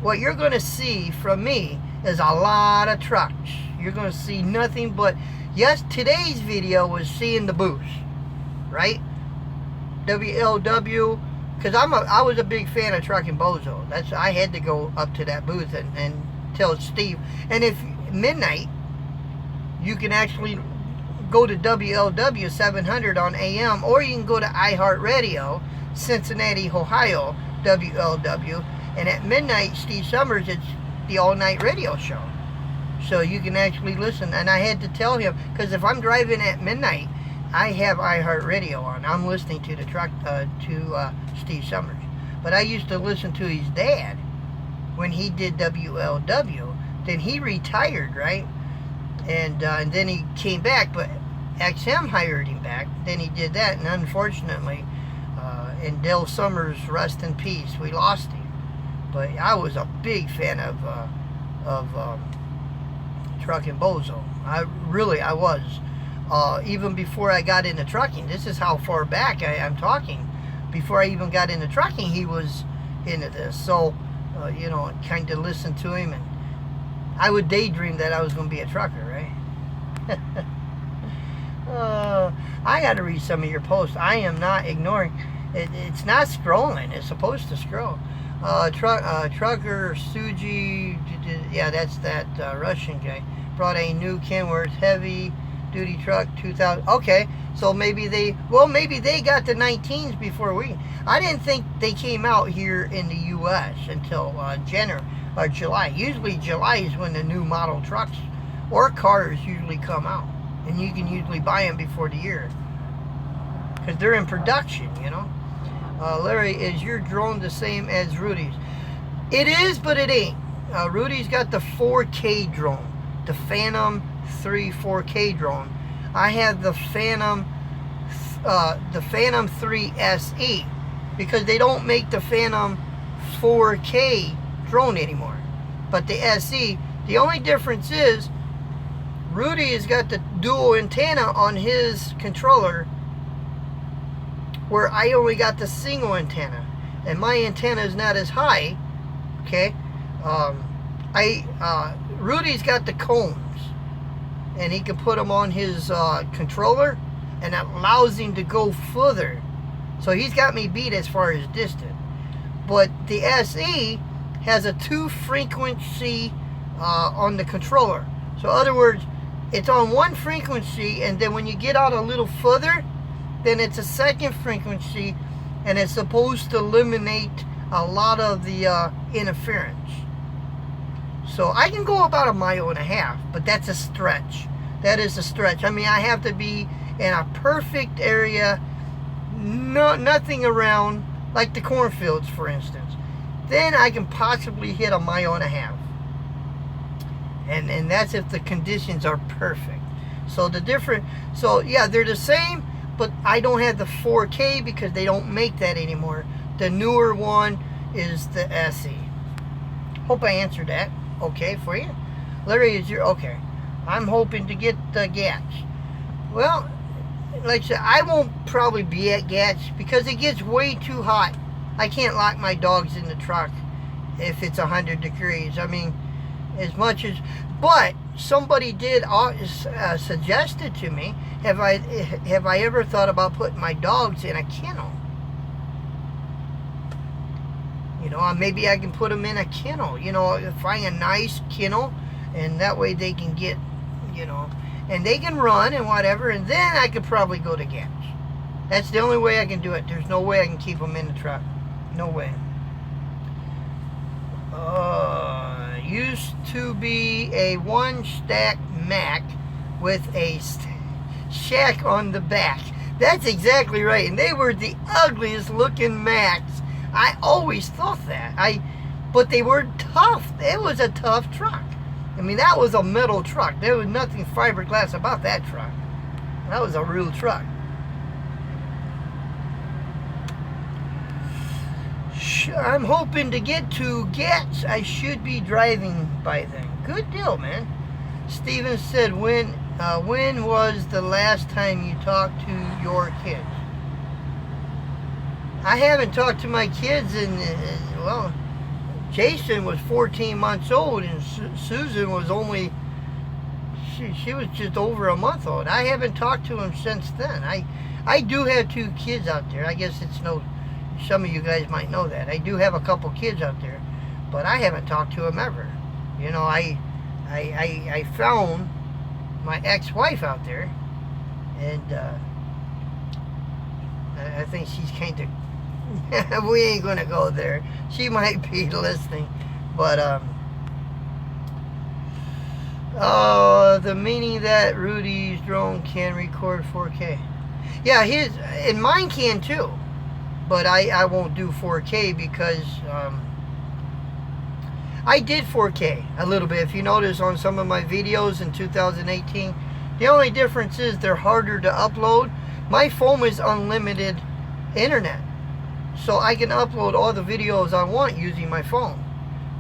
what you're going to see from me is a lot of trucks. You're going to see nothing but, yes, today's video was seeing the booth, right? WLW, because I was a big fan of Trucking Bozo. I had to go up to that booth and tell Steve. And if midnight, you can actually go to WLW 700 on AM, or you can go to iHeartRadio, Cincinnati, Ohio, WLW. And at midnight, Steve Summers, it's the all-night radio show. So you can actually listen. And I had to tell him, because if I'm driving at midnight, I have iHeartRadio on. I'm listening to the truck, to Steve Summers. But I used to listen to his dad when he did WLW. Then he retired, right? And then he came back, but XM hired him back. Then he did that, and unfortunately, and Dale Summers, rest in peace, we lost him. But I was a big fan of Trucking Bozo. I was. Even before I got into trucking, this is how far back I'm talking. Before I even got into trucking, he was into this. So, you know, kind of listened to him, and I would daydream that I was going to be a trucker, right? I got to read some of your posts. I am not ignoring. It's not scrolling. It's supposed to scroll. Trucker Suji, yeah, that's that Russian guy, brought a new Kenworth heavy duty truck 2000. Okay, so maybe they got the 19s before we. I didn't think they came out here in the U.S. until January or July. Usually July is when the new model trucks or cars usually come out, and you can usually buy them before the year because they're in production, you know. Larry, is your drone the same as Rudy's? It is, but it ain't. Rudy's got the 4K drone, the Phantom 3 4K drone. I have the Phantom 3 SE, because they don't make the Phantom 4K drone anymore. But the SE, the only difference is Rudy has got the dual antenna on his controller, where I only got the single antenna, and my antenna is not as high. Okay, Rudy's got the cones, and he can put them on his controller, and that allows him to go further. So he's got me beat as far as distance. But the SE has a 2 frequency on the controller. So in other words, it's on 1 frequency, and then when you get out a little further, then it's a 2nd frequency, and it's supposed to eliminate a lot of the interference. So I can go about 1.5 miles, but that's a stretch. That is a stretch. I mean, I have to be in a perfect area, nothing around, like the cornfields, for instance. Then I can possibly hit 1.5 miles. And that's if the conditions are perfect. So yeah, they're the same, but I don't have the 4K because they don't make that anymore. The newer one is the SE. Hope I answered that okay for you. Larry, is your okay? I'm hoping to get the Gats. Well, like I said, I won't probably be at Gats because it gets way too hot. I can't lock my dogs in the truck if it's 100 degrees. I mean, as much as, but somebody did suggest it to me. Have I ever thought about putting my dogs in a kennel? You know, maybe I can put them in a kennel. You know, find a nice kennel, and that way they can get, you know, and they can run and whatever, and then I could probably go to Gats. That's the only way I can do it. There's no way I can keep them in the truck. No way. Used to be a 1-stack Mac with a shack on the back. That's exactly right. And they were the ugliest looking Macs. I always thought that. But they were tough. It was a tough truck. I mean, that was a metal truck. There was nothing fiberglass about that truck. That was a real truck. I'm hoping to get to Gats. I should be driving by then. Good deal, man. Steven said, when was the last time you talked to your kids? I haven't talked to my kids in, well, Jason was 14 months old, and Susan was only, she was just over a month old. I haven't talked to him since then. I do have 2 kids out there. I guess it's no, some of you guys might know that. I do have a couple kids out there, but I haven't talked to them ever. You know, I found my ex-wife out there, and I think she's kind of, we ain't gonna go there. She might be listening, but the meaning that Rudy's drone can record 4K. Yeah, his and mine can too, but I won't do 4K because I did 4K a little bit. If you notice on some of my videos in 2018, the only difference is they're harder to upload. My phone is unlimited internet, so I can upload all the videos I want using my phone,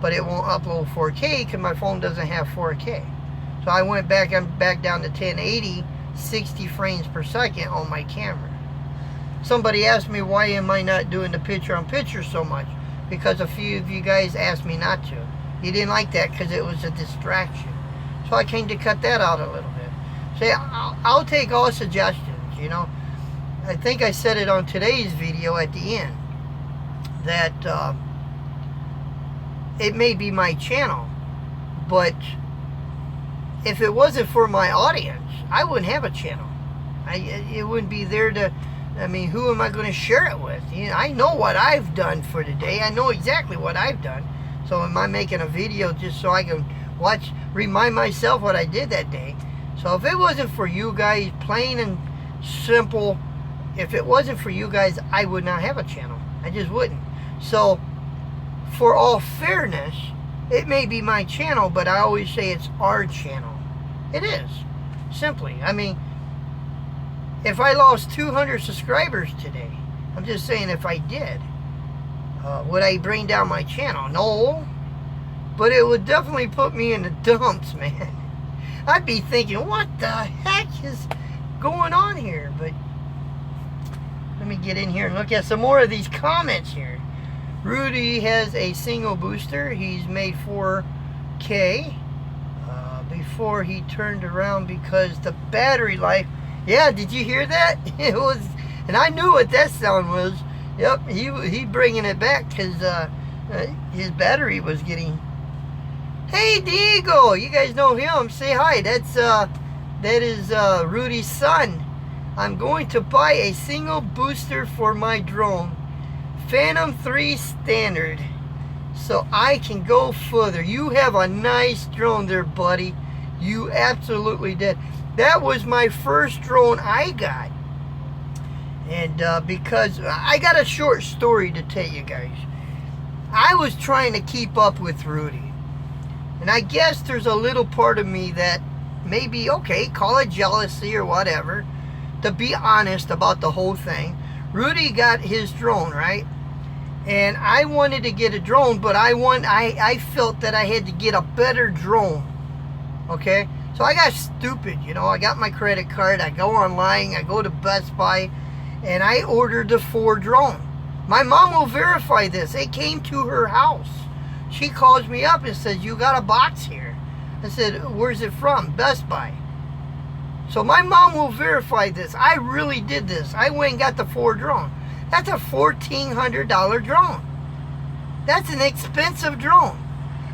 but it won't upload 4K because my phone doesn't have 4K. So I went back, I'm back down to 1080, 60 frames per second on my camera. Somebody asked me, why am I not doing the picture-on-picture so much? Because a few of you guys asked me not to. You didn't like that because it was a distraction. So I came to cut that out a little bit. See, I'll take all suggestions, you know. I think I said it on today's video at the end, that it may be my channel, but if it wasn't for my audience, I wouldn't have a channel. It wouldn't be there to, I mean, who am I going to share it with? You know, I know what I've done for the day. I know exactly what I've done. So am I making a video just so I can remind myself what I did that day? So if it wasn't for you guys, plain and simple, if it wasn't for you guys, I would not have a channel. I just wouldn't. So for all fairness, it may be my channel, but I always say it's our channel. It is. Simply. I mean, if I lost 200 subscribers today, I'm just saying if I did, would I bring down my channel? No. But it would definitely put me in the dumps, man. I'd be thinking, what the heck is going on here? But let me get in here and look at some more of these comments here. Rudy has a single booster. He's made 4K before he turned around because the battery life. Yeah, did you hear that? It was, and I knew what that sound was. Yep, he bringing it back because his battery was getting. Hey, Diego, you guys know him. Say hi. That is Rudy's son. I'm going to buy a single booster for my drone, Phantom 3 Standard, so I can go further. You have a nice drone there, buddy. You absolutely did. That was my first drone I got. And because I got a short story to tell you guys. I was trying to keep up with Rudy. And I guess there's a little part of me that maybe, okay, call it jealousy or whatever. To be honest about the whole thing. Rudy got his drone, right? And I wanted to get a drone, but I felt that I had to get a better drone. Okay? So I got stupid, you know. I got my credit card. I go online. I go to Best Buy. And I ordered the 4 drone. My mom will verify this. It came to her house. She calls me up and says, you got a box here. I said, where's it from? Best Buy. So my mom will verify this. I really did this. I went and got the 4 drone. That's a $1,400 drone. That's an expensive drone.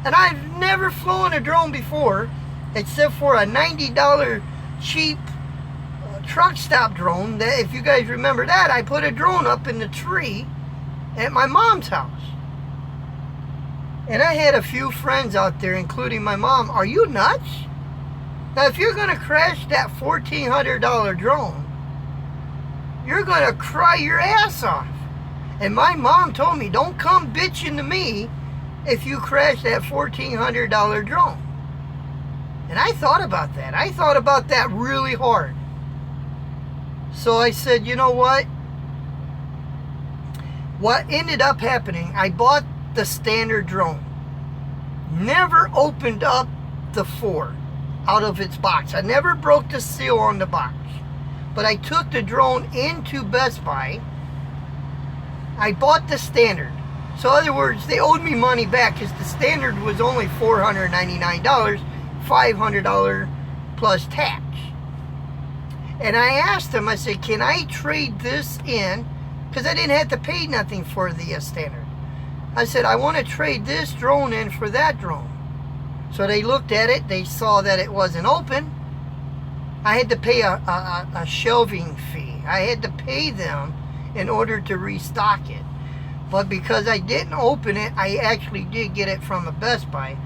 And I've never flown a drone before, except for a $90 cheap truck stop drone. That, if you guys remember that, I put a drone up in the tree at my mom's house. And I had a few friends out there, including my mom. Are you nuts? Now, if you're going to crash that $1,400 drone, you're going to cry your ass off. And my mom told me, don't come bitching to me if you crash that $1,400 drone. And I thought about that. I thought about that really hard. So I said, you know what? What ended up happening, I bought the standard drone. Never opened up the 4 out of its box. I never broke the seal on the box. But I took the drone into Best Buy. I bought the standard. So in other words, they owed me money back because the standard was only $499, $500 plus tax. And I asked them, I said, can I trade this in? Because I didn't have to pay nothing for the standard. I said, I want to trade this drone in for that drone. So they looked at it. They saw that it wasn't open. I had to pay a shelving fee. I had to pay them in order to restock it. But because I didn't open it, I actually did get it from a Best Buy.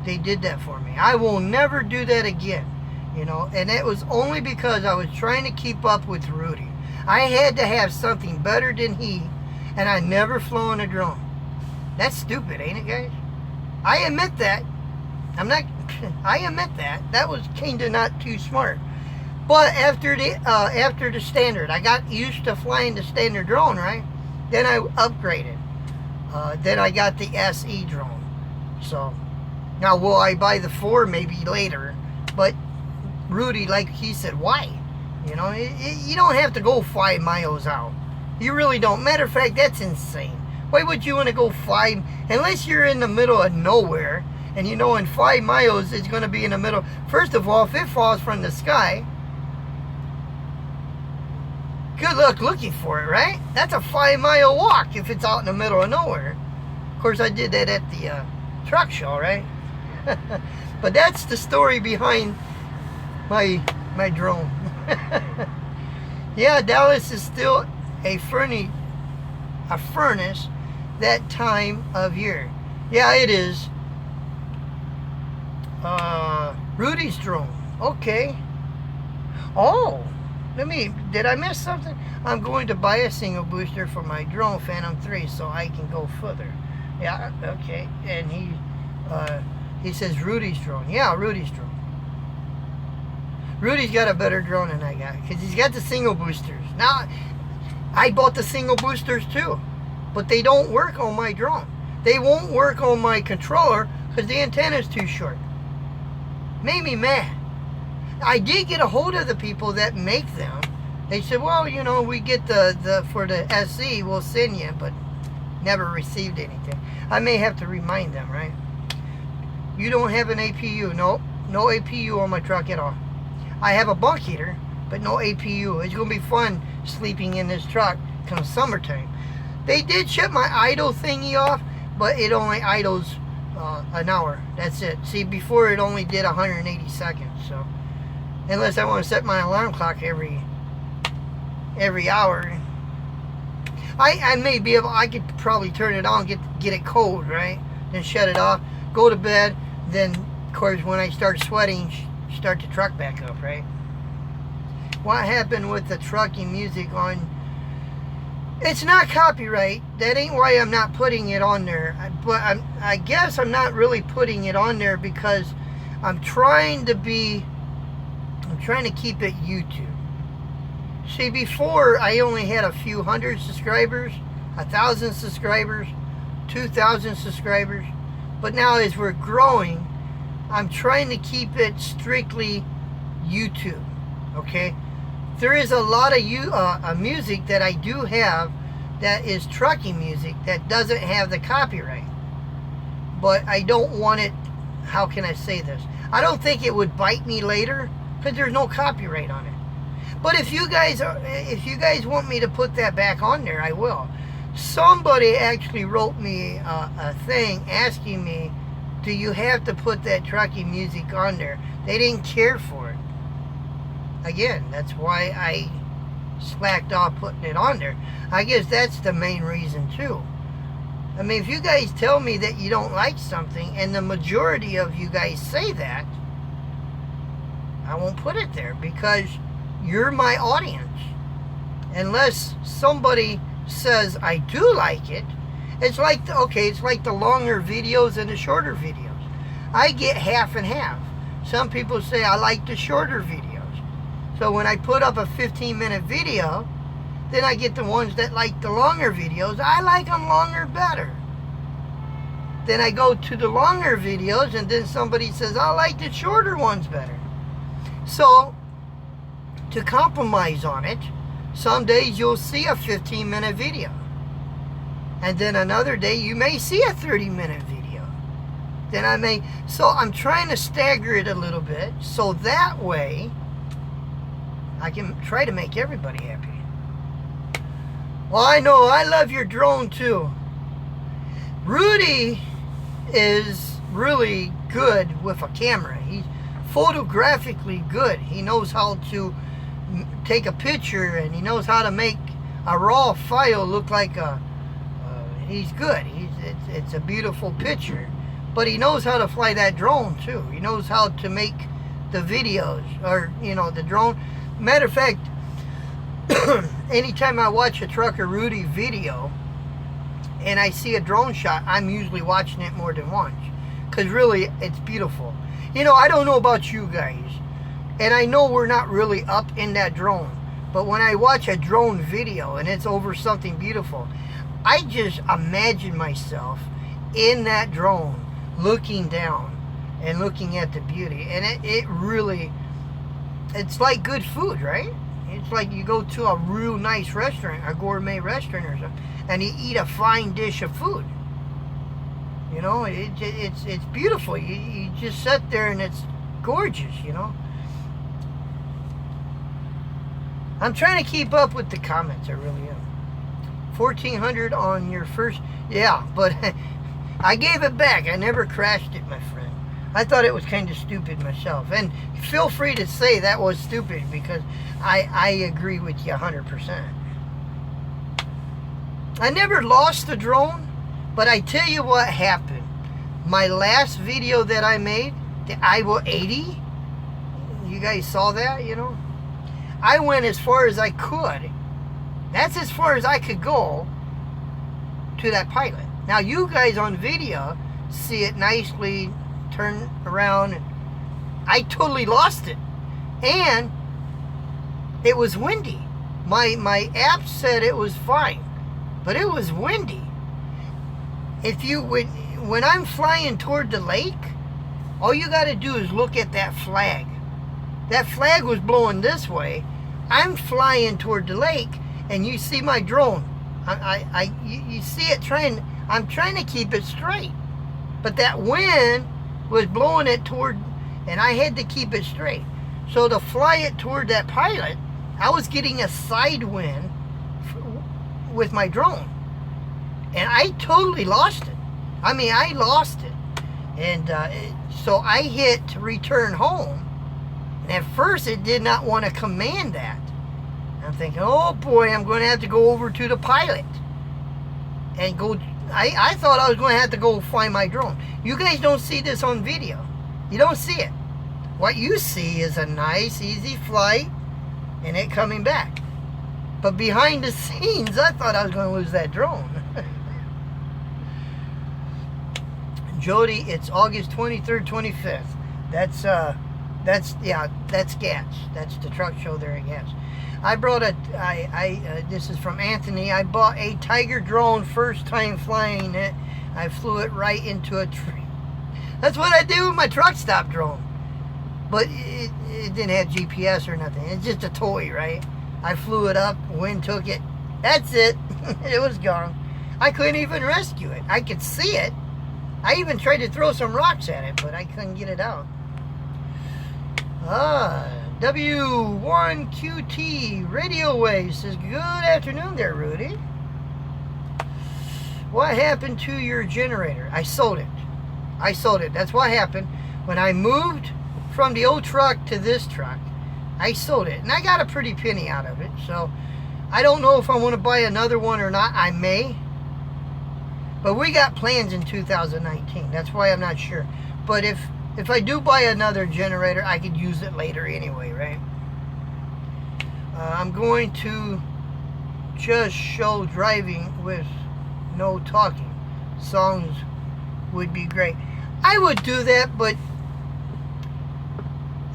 They did that for me. I will never do that again. You know, and it was only because I was trying to keep up with Rudy. I had to have something better than he, and I never flown a drone. That's stupid, ain't it, guys? I admit that. I admit that. That was kinda not too smart. But after the standard, I got used to flying the standard drone, right? Then I upgraded. Then I got the SE drone. So now will I buy the 4? Maybe later. But Rudy, like he said, why? You know, you don't have to go 5 miles out. You really don't. Matter of fact, that's insane. Why would you want to go 5, unless you're in the middle of nowhere, and you know in 5 miles it's going to be in the middle. First of all, if it falls from the sky, good luck looking for it, right? That's a 5-mile walk if it's out in the middle of nowhere. Of course, I did that at the truck show, right? But that's the story behind my drone. Yeah, Dallas is still a furnace that time of year. Yeah, it is. Rudy's drone. Okay. Oh, did I miss something? I'm going to buy a single booster for my drone Phantom 3 so I can go further. Yeah, okay. And he says Rudy's drone. Yeah, Rudy's drone. Rudy's got a better drone than I got because he's got the single boosters. Now, I bought the single boosters too, but they don't work on my drone. They won't work on my controller because the antenna's too short. Made me mad. I did get a hold of the people that make them. They said, well, you know, we get for the SE, we'll send you, but never received anything. I may have to remind them, right? You don't have an APU. Nope, no APU on my truck at all. I have a bunk heater, but no APU. It's going to be fun sleeping in this truck come summertime. They did shut my idle thingy off, but it only idles an hour. That's it. See, before it only did 180 seconds. So, unless I want to set my alarm clock every hour, I may be able. I could probably turn it on, get it cold, right? Then shut it off, go to bed. Then, of course, when I start sweating, start the truck back up, right? What happened with the trucking music on? It's not copyright. That ain't why I'm not putting it on there. But I guess I'm not really putting it on there because I'm trying to keep it YouTube. See, before I only had a few hundred subscribers, 1,000 subscribers, 2,000 subscribers. But now as we're growing, I'm trying to keep it strictly YouTube, okay? There is a lot of music that I do have that is trucking music that doesn't have the copyright. But I don't want it, how can I say this? I don't think it would bite me later because there's no copyright on it. But if you guys want me to put that back on there, I will. Somebody actually wrote me a thing asking me, do you have to put that trucking music on there? They didn't care for it. Again, that's why I slacked off putting it on there. I guess that's the main reason too. I mean, if you guys tell me that you don't like something, and the majority of you guys say that, I won't put it there because you're my audience. Unless somebody says I do like it, it's like it's like the longer videos and the shorter videos. I get half and half. Some people say I like the shorter videos. So when I put up a 15-minute video, then I get the ones that like the longer videos. I like them longer better. Then I go to the longer videos, and then somebody says I like the shorter ones better. So to compromise on it, some days you'll see a 15-minute video. And then another day you may see a 30-minute video. Then so I'm trying to stagger it a little bit so that way I can try to make everybody happy. Well, I know, I love your drone too. Rudy is really good with a camera. He's photographically good. He knows how to take a picture, and he knows how to make a raw file look like he's good. It's a beautiful picture. But he knows how to fly that drone too. He knows how to make the videos, or the drone. Matter of fact, anytime I watch a Trucker Rudy video and I see a drone shot, I'm usually watching it more than once because really it's beautiful. I don't know about you guys, and I know we're not really up in that drone, but when I watch a drone video and it's over something beautiful, I just imagine myself in that drone looking down and looking at the beauty, and it really, it's like good food, right? It's like you go to a real nice restaurant, a gourmet restaurant or something, and you eat a fine dish of food. It's beautiful. You just sit there and it's gorgeous, I'm trying to keep up with the comments, I really am. 1,400 on your first, yeah, but I gave it back. I never crashed it, my friend. I thought it was kind of stupid myself. And feel free to say that was stupid, because I agree with you 100%. I never lost the drone, but I tell you what happened. My last video that I made, the Iowa 80, you guys saw that, you know? I went as far as I could. That's as far as I could go to that pilot. Now you guys on video see it nicely turn around. I totally lost it. And it was windy. My app said it was fine, but it was windy. If you would, when I'm flying toward the lake, all you got to do is look at that flag. That flag was blowing this way. I'm flying toward the lake, and you see my drone. You see it trying. I'm trying to keep it straight, but that wind was blowing it toward, and I had to keep it straight. So to fly it toward that pilot, I was getting a side wind with my drone, and I totally lost it. I mean, I lost it, and so I hit return home. And at first, it did not want to command that. I'm thinking, oh boy, I'm going to have to go over to the pilot and go. I thought I was going to have to go find my drone. You guys don't see this on video. You don't see it. What you see is a nice, easy flight and it coming back. But behind the scenes, I thought I was going to lose that drone. Jody, it's August 23rd, 25th. That's GATS. That's the truck show there at GATS. I brought this is from Anthony. I bought a Tiger drone, first time flying it. I flew it right into a tree. That's what I do with my truck stop drone. But it didn't have GPS or nothing. It's just a toy, right? I flew it up, wind took it. That's it. It was gone. I couldn't even rescue it. I could see it. I even tried to throw some rocks at it, but I couldn't get it out. W1QT Radio Wave says, good afternoon there, Rudy. What happened to your generator? I sold it. I sold it. That's what happened. When I moved from the old truck to this truck, I sold it. And I got a pretty penny out of it. So I don't know if I want to buy another one or not. I may. But we got plans in 2019. That's why I'm not sure. But if I do buy another generator, I could use it later anyway, right? I'm going to just show driving with no talking. Songs would be great. I would do that, but...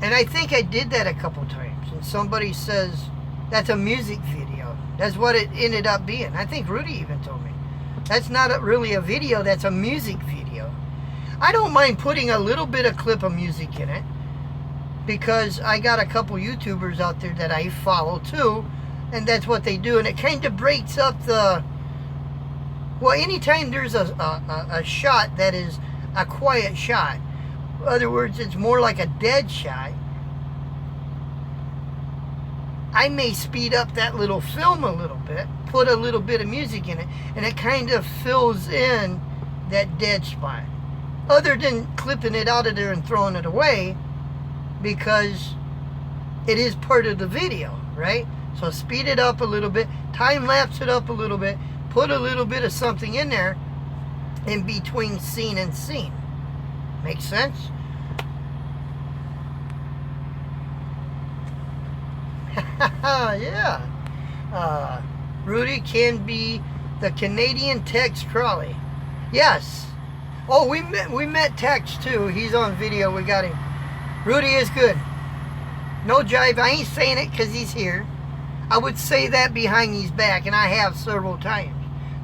And I think I did that a couple times. And somebody says, that's a music video. That's what it ended up being. I think Rudy even told me. That's not really a video, that's a music video. I don't mind putting a little bit of clip of music in it, because I got a couple YouTubers out there that I follow too, and that's what they do, and it kind of breaks up the... Well, anytime there's a shot that is a quiet shot, in other words, it's more like a dead shot, I may speed up that little film a little bit, put a little bit of music in it, and it kind of fills in that dead spot. Other than clipping it out of there and throwing it away, because it is part of the video, right? So speed it up a little bit, time lapse it up a little bit, put a little bit of something in there in between scene and scene. Make sense? Yeah. Rudy can be the Canadian Tex Trolley. Yes. Oh, we met Tex too. He's on video. We got him. Rudy is good. No jive. I ain't saying it because he's here. I would say that behind his back, and I have several times,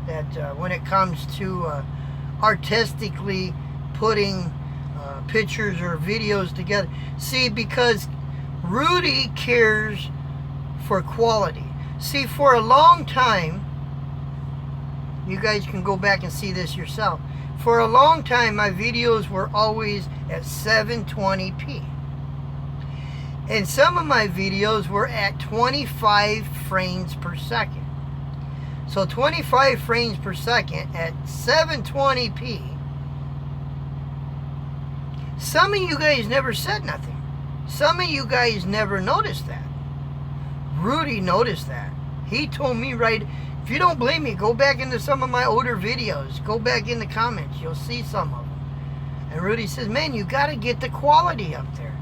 that when it comes to artistically putting pictures or videos together. See, because Rudy cares for quality. See, for a long time, you guys can go back and see this yourself. For a long time, my videos were always at 720p. And some of my videos were at 25 frames per second. So 25 frames per second at 720p Some of you guys never said nothing. Some of you guys never noticed that. Rudy noticed that. He told me right, if you don't believe me, go back into some of my older videos. Go back in the comments. You'll see some of them. And Rudy says, man, you got to get the quality up there.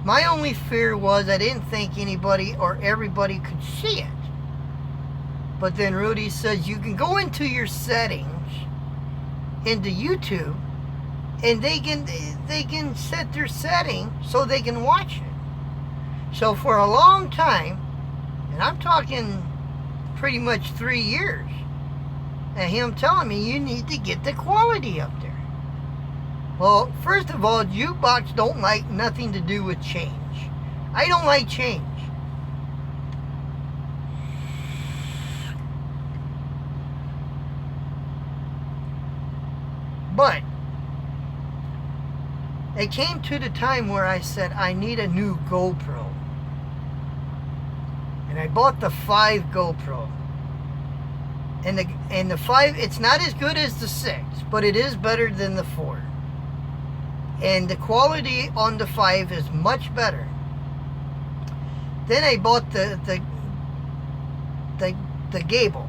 My only fear was I didn't think anybody or everybody could see it. But then Rudy says you can go into your settings into YouTube and they can set their setting so they can watch it. So for a long time, and I'm talking pretty much 3 years, and him telling me you need to get the quality up there. Well, first of all, Jukebox don't like nothing to do with change. I don't like change. But it came to the time where I said I need a new GoPro. And I bought the 5 GoPro. And the 5, it's not as good as the 6, but it is better than the 4. And the quality on the 5 is much better. Then I bought the Gable.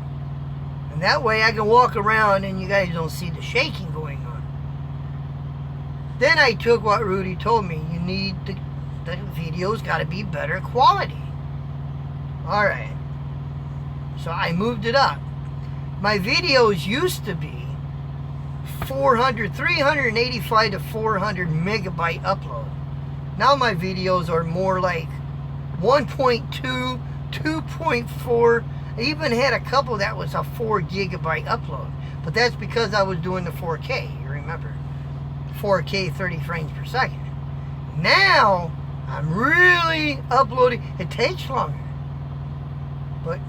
And that way I can walk around and you guys don't see the shaking going on. Then I took what Rudy told me. You need the video's got to be better quality. Alright. So I moved it up. My videos used to be 385 to 400 megabyte upload. Now my videos are more like 1.2, 2.4. I even had a couple that was a 4 gigabyte upload. But that's because I was doing the 4K, you remember. 4K 30 frames per second. Now I'm really uploading. It takes longer. But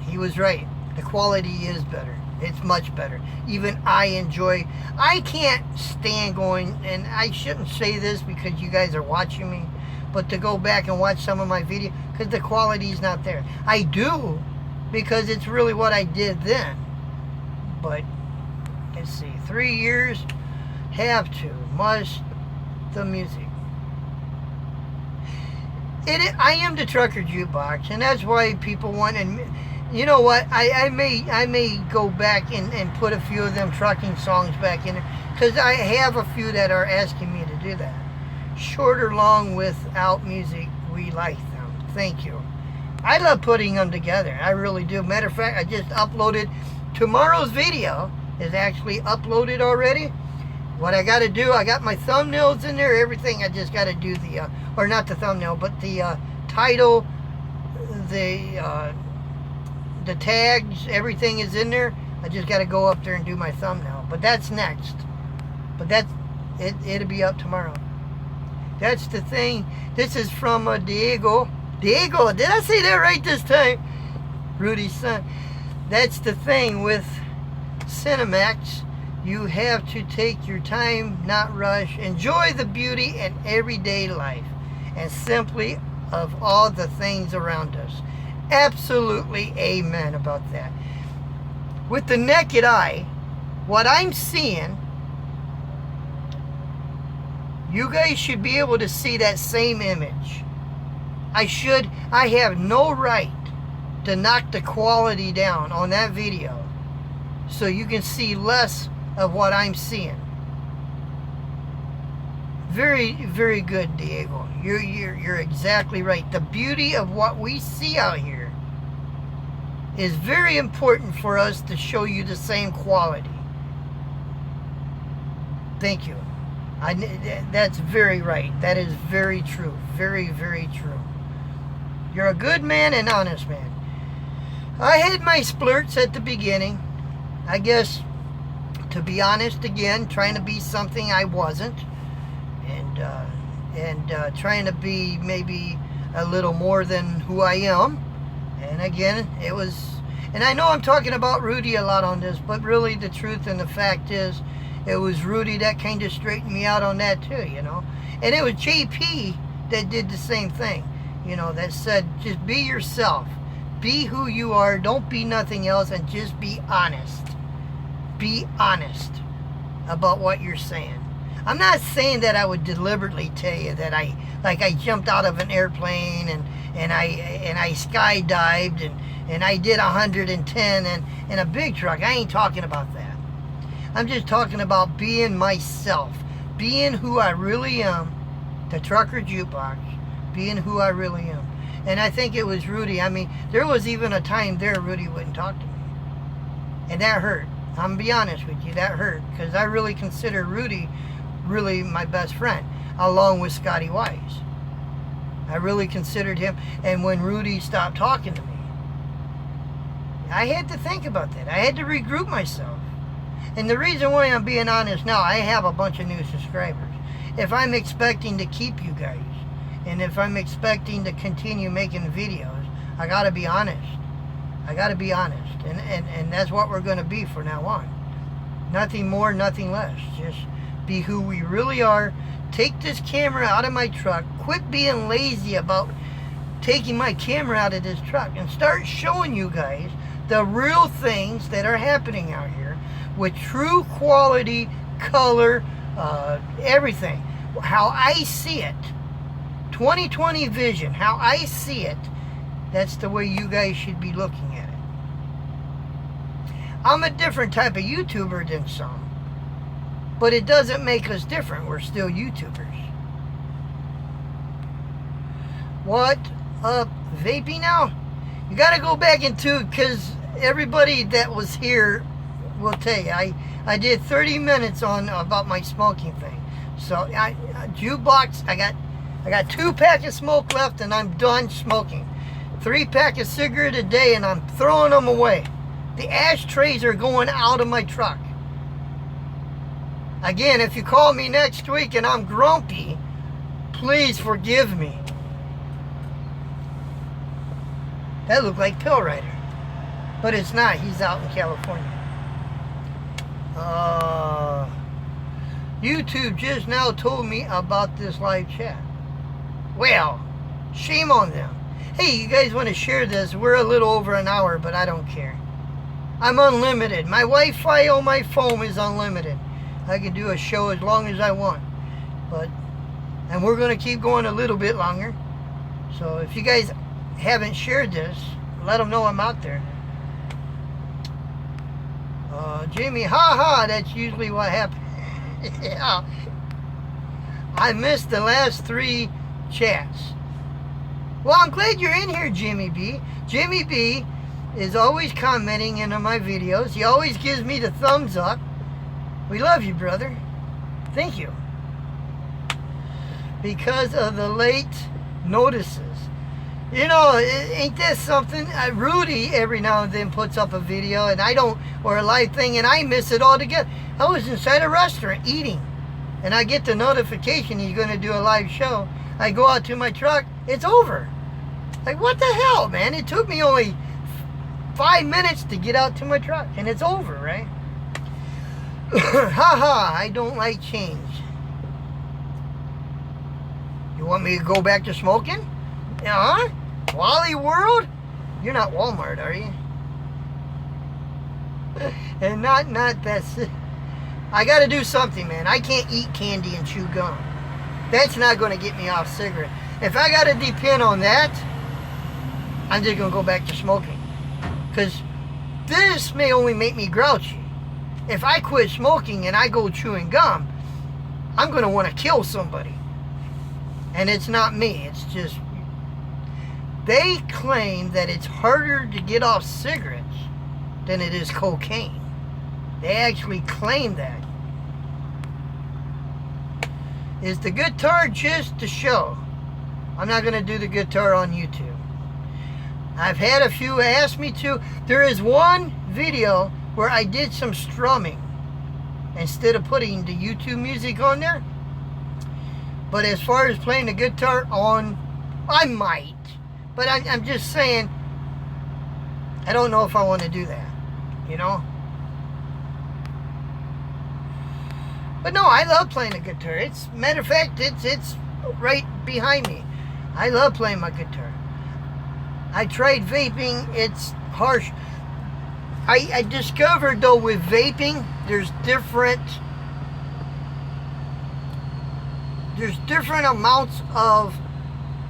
he was right. The quality is better. It's much better. Even I enjoy. I can't stand going, and I shouldn't say this because you guys are watching me, but to go back and watch some of my videos because the quality is not there. I do because it's really what I did then. But let's see, 3 years, have to, must, the music. I am the trucker Jukebox, and that's why people want. And you know what? I may go back and put a few of them trucking songs back in there because I have a few that are asking me to do that. Short or long, without music, we like them. Thank you. I love putting them together. I really do. Matter of fact, I just uploaded tomorrow's video. Is actually uploaded already. What I got to do, I got my thumbnails in there, everything. I just got to do the, or not the thumbnail, but the title, the tags, everything is in there. I just got to go up there and do my thumbnail. But that's next. But it'll be up tomorrow. That's the thing. This is from Diego. Diego, did I say that right this time? Rudy's son. That's the thing with Cinemax. You have to take your time, not rush. Enjoy the beauty in everyday life and simply of all the things around us. Absolutely amen about that. With the naked eye, what I'm seeing, you guys should be able to see that same image. I have no right to knock the quality down on that video so you can see less of what I'm seeing. Very, very good, Diego. You're exactly right. The beauty of what we see out here is very important for us to show you the same quality. Thank you. That's very right. That is very true. Very, very true. You're a good man and honest man. I had my splurts at the beginning. I guess, to be honest again, trying to be something I wasn't. And trying to be maybe a little more than who I am. And again, it was, and I know I'm talking about Rudy a lot on this, but really the truth and the fact is, it was Rudy that kind of straightened me out on that too, you know. And it was JP that did the same thing, you know, that said, just be yourself. Be who you are. Don't be nothing else, and just be honest. Be honest about what you're saying. I'm not saying that I would deliberately tell you that I jumped out of an airplane and I skydived and I did 110 in a big truck. I ain't talking about that. I'm just talking about being myself, being who I really am, the trucker Jukebox, being who I really am. And I think it was Rudy. I mean, there was even a time there Rudy wouldn't talk to me. And that hurt. I'm going to be honest with you, that hurt. Because I really consider Rudy really my best friend, along with Scotty Wise. I really considered him. And when Rudy stopped talking to me, I had to think about that. I had to regroup myself. And the reason why I'm being honest now, I have a bunch of new subscribers. If I'm expecting to keep you guys, and if I'm expecting to continue making videos, I got to be honest. I got to be honest. And that's what we're going to be from now on. Nothing more, nothing less. Just be who we really are. Take this camera out of my truck. Quit being lazy about taking my camera out of this truck. And start showing you guys the real things that are happening out here. With true quality, color, everything. How I see it. 2020 vision. How I see it. That's the way you guys should be looking at it. I'm a different type of YouTuber than some. But it doesn't make us different. We're still YouTubers. What up, vaping now? You got to go back into it because everybody that was here will tell you. I did 30 minutes on about my smoking thing. So Jukebox, I got 2 packs of smoke left and I'm done smoking. 3 packs of cigarette a day and I'm throwing them away. The ashtrays are going out of my truck. Again, if you call me next week and I'm grumpy, please forgive me. That looked like Pill Rider. But it's not. He's out in California. YouTube just now told me about this live chat. Well, shame on them. Hey, you guys want to share this? We're a little over an hour, but I don't care. I'm unlimited. My Wi-Fi on my phone is unlimited. I can do a show as long as I want. And we're going to keep going a little bit longer. So if you guys haven't shared this, let them know I'm out there. Jamie, haha, that's usually what happens. Yeah. I missed the last 3 chats. Well, I'm glad you're in here, Jimmy B. Jimmy B is always commenting into my videos. He always gives me the thumbs up. We love you, brother. Thank you. Because of the late notices. You know, ain't that something? Rudy every now and then puts up a video and I don't, or a live thing, and I miss it altogether. I was inside a restaurant eating and I get the notification he's going to do a live show. I go out to my truck, it's over. Like, what the hell, man? It took me only 5 minutes to get out to my truck and it's over, right? Haha, I don't like change. You want me to go back to smoking? Huh? Wally World? You're not Walmart, are you? And not that's it. I gotta do something, man. I can't eat candy and chew gum. That's not gonna get me off cigarette. If I gotta depend on that, I'm just gonna go back to smoking. Because this may only make me grouchy. If I quit smoking and I go chewing gum, I'm gonna want to kill somebody. And it's not me, it's just, they claim that it's harder to get off cigarettes than it is cocaine. They actually claim that. Is the guitar just a show? I'm not going to do the guitar on YouTube. I've had a few ask me to. There is one video where I did some strumming instead of putting the YouTube music on there. But as far as playing the guitar on, I might. But I'm just saying, I don't know if I want to do that, you know? But no, I love playing the guitar. It's, matter of fact, it's right behind me. I love playing my guitar. I tried vaping, it's harsh. I discovered though with vaping, there's different there's different amounts of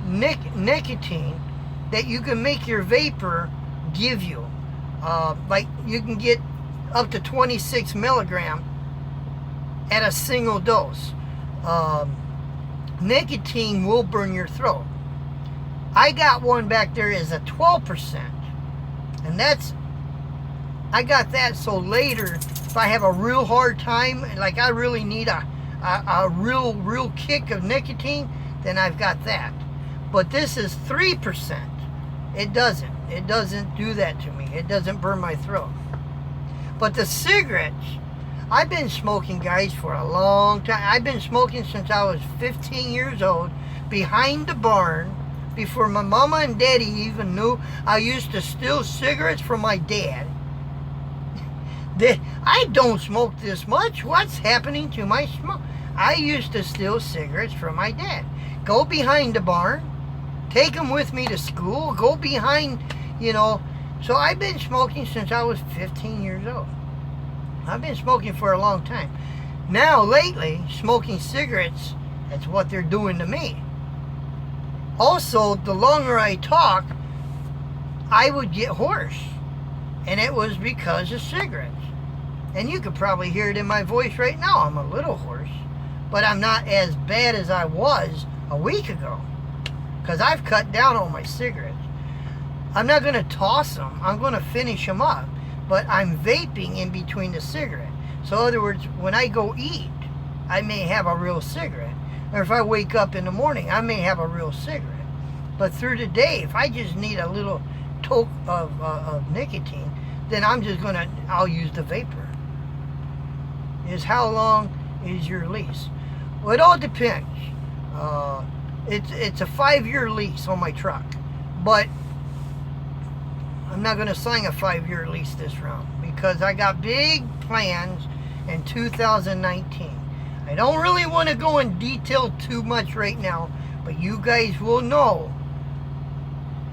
nicotine that you can make your vapor give you. Like you can get up to 26 milligram at a single dose. Nicotine will burn your throat. I got one back there is a 12%, and I got that so later if I have a real hard time, like I really need a real kick of nicotine, then I've got that. But this is 3%. It doesn't do that to me. It doesn't burn my throat. But the cigarettes, I've been smoking, guys, for a long time. I've been smoking since I was 15 years old, behind the barn, before my mama and daddy even knew. I used to steal cigarettes from my dad. I don't smoke this much. What's happening to my smoke? I used to steal cigarettes from my dad. Go behind the barn, take them with me to school, go behind, So I've been smoking since I was 15 years old. I've been smoking for a long time. Now, lately, smoking cigarettes, that's what they're doing to me. Also, the longer I talk, I would get hoarse. And it was because of cigarettes. And you could probably hear it in my voice right now. I'm a little hoarse. But I'm not as bad as I was a week ago. Because I've cut down on my cigarettes. I'm not going to toss them. I'm going to finish them up. But I'm vaping in between the cigarette. So in other words, when I go eat, I may have a real cigarette. Or if I wake up in the morning, I may have a real cigarette. But through the day, if I just need a little toke of nicotine, then I'll use the vapor. Is how long is your lease? Well, it all depends. It's a 5-year lease on my truck. But I'm not going to sign a 5-year lease this round because I got big plans in 2019. I don't really want to go in detail too much right now, but you guys will know.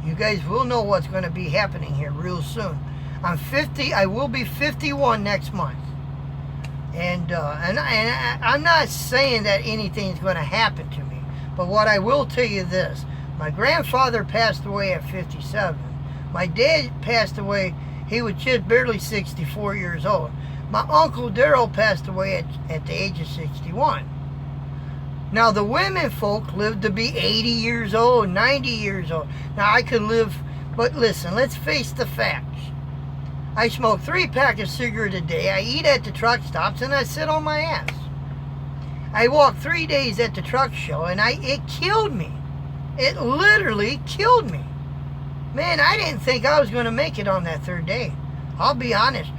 You guys will know what's going to be happening here real soon. I'm 50. I will be 51 next month. And I'm not saying that anything's going to happen to me, but what I will tell you this: my grandfather passed away at 57. My dad passed away. He was just barely 64 years old. My uncle Daryl passed away at the age of 61. Now the women folk lived to be 80 years old, 90 years old. Now I could live, but listen, let's face the facts. I smoke 3 packs of cigarettes a day. I eat at the truck stops and I sit on my ass. I walked 3 days at the truck show and it killed me. It literally killed me. Man, I didn't think I was going to make it on that 3rd day. I'll be honest.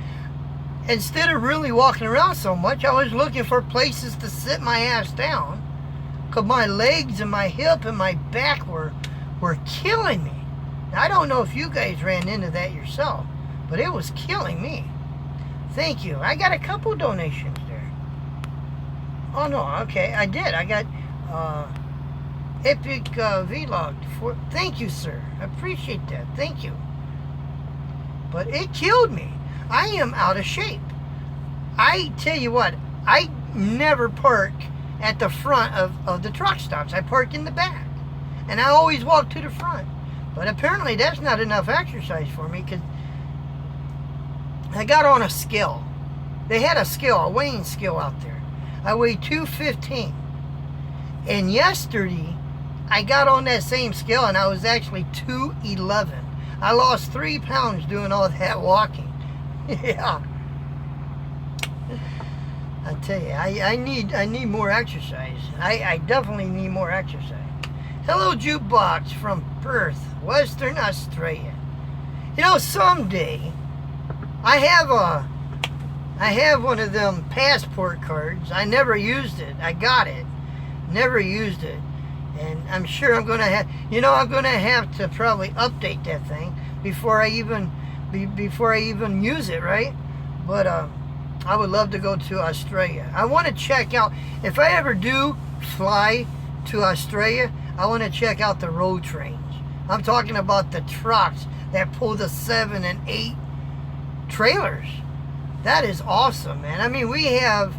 Instead of really walking around so much, I was looking for places to sit my ass down. Because my legs and my hip and my back were killing me. Now, I don't know if you guys ran into that yourself, but it was killing me. Thank you. I got a couple donations there. Oh, no. Okay, I did. I got Epic Vlog. Thank you, sir. I appreciate that. Thank you. But it killed me. I am out of shape. I tell you what, I never park at the front of the truck stops. I park in the back. And I always walk to the front. But apparently that's not enough exercise for me because I got on a scale. They had a scale, a weighing scale out there. I weighed 215. And yesterday, I got on that same scale and I was actually 211. I lost 3 pounds doing all that walking. Yeah. I tell you, I need more exercise. I definitely need more exercise. Hello, Jukebox from Perth, Western Australia. Someday I have one of them passport cards. I never used it. I got it. Never used it. And I'm sure I'm going to have, I'm going to have to probably update that thing before I even use it, right? But I would love to go to Australia. I want to check out, if I ever do fly to Australia, I want to check out the road trains. I'm talking about the trucks that pull the 7 and 8 trailers. That is awesome, man. I mean, we have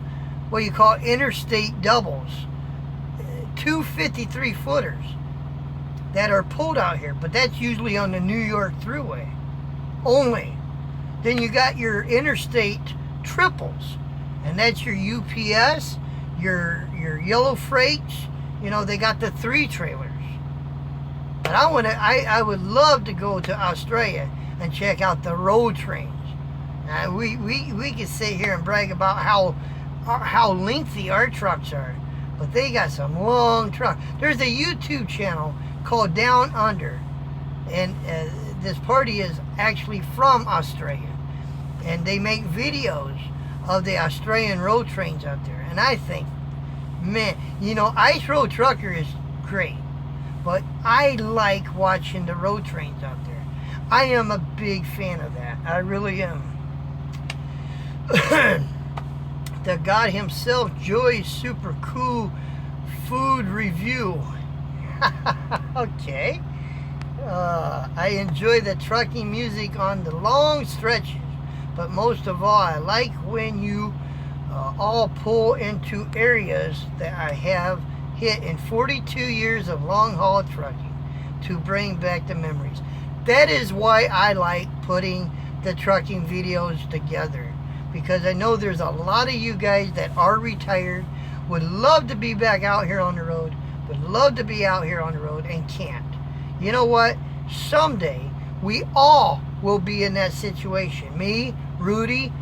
what you call interstate doubles. two 53 footers that are pulled out here, but that's usually on the New York Thruway only. Then you got your interstate triples, and that's your UPS, your yellow freights. You know, they got the 3 trailers. But I would love to go to Australia and check out the road trains. We could sit here and brag about how lengthy our trucks are, but they got some long trucks. There's a YouTube channel called Down Under, and this party is actually from Australia, and they make videos of the Australian road trains out there. And I think, man, you know, Ice Road Trucker is great, but I like watching the road trains out there. I am a big fan of that. I really am. The God himself, Joy's super cool food review. Okay. I enjoy the trucking music on the long stretches, but most of all, I like when you all pull into areas that I have hit in 42 years of long haul trucking to bring back the memories. That is why I like putting the trucking videos together, because I know there's a lot of you guys that are retired, would love to be back out here on the road, would love to be out here on the road and can't. You know what? Someday we all will be in that situation. Me, Rudy,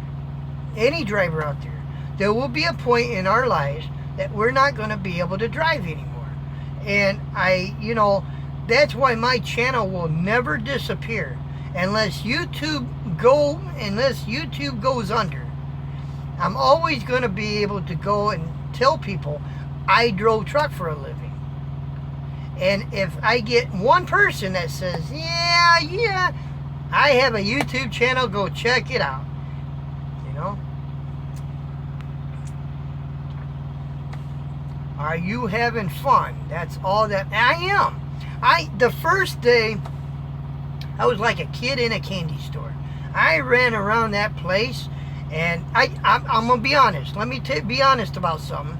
any driver out there. There will be a point in our lives that we're not going to be able to drive anymore. And you know, that's why my channel will never disappear unless YouTube goes under. I'm always going to be able to go and tell people I drove truck for a living. And if I get one person that says, yeah, I have a YouTube channel, go check it out. You know? Are you having fun? That's all that I am. The first day, I was like a kid in a candy store. I ran around that place, and I'm going to be honest. Let me be honest about something.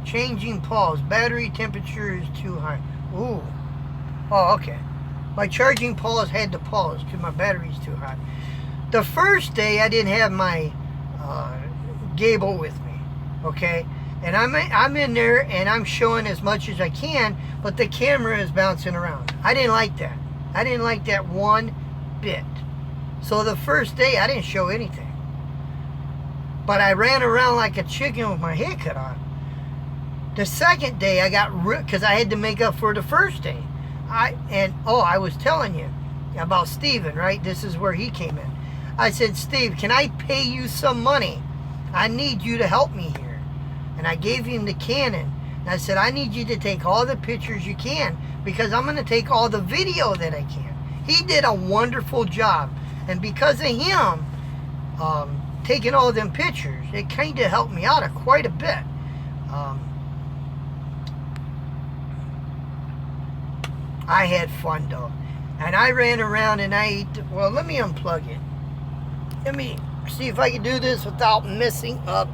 Changing pause. Battery temperature is too high. Ooh. Oh, okay. My charging pause had to pause because my battery's too hot. The first day, I didn't have my Gable with me. Okay? And I'm in there, and I'm showing as much as I can, but the camera is bouncing around. I didn't like that. I didn't like that one bit. So the first day, I didn't show anything. But I ran around like a chicken with my head cut off. The second day, I got because I had to make up for the first day. I was telling you about Steven, right? This is where he came in. I said, Steve, can I pay you some money? I need you to help me here. And I gave him the Canon. And I said, I need you to take all the pictures you can, because I'm going to take all the video that I can. He did a wonderful job. And because of him taking all them pictures, it kind of helped me out quite a bit. I had fun though. And I ran around and I ate. Well, let me unplug it. Let me see if I can do this without messing up.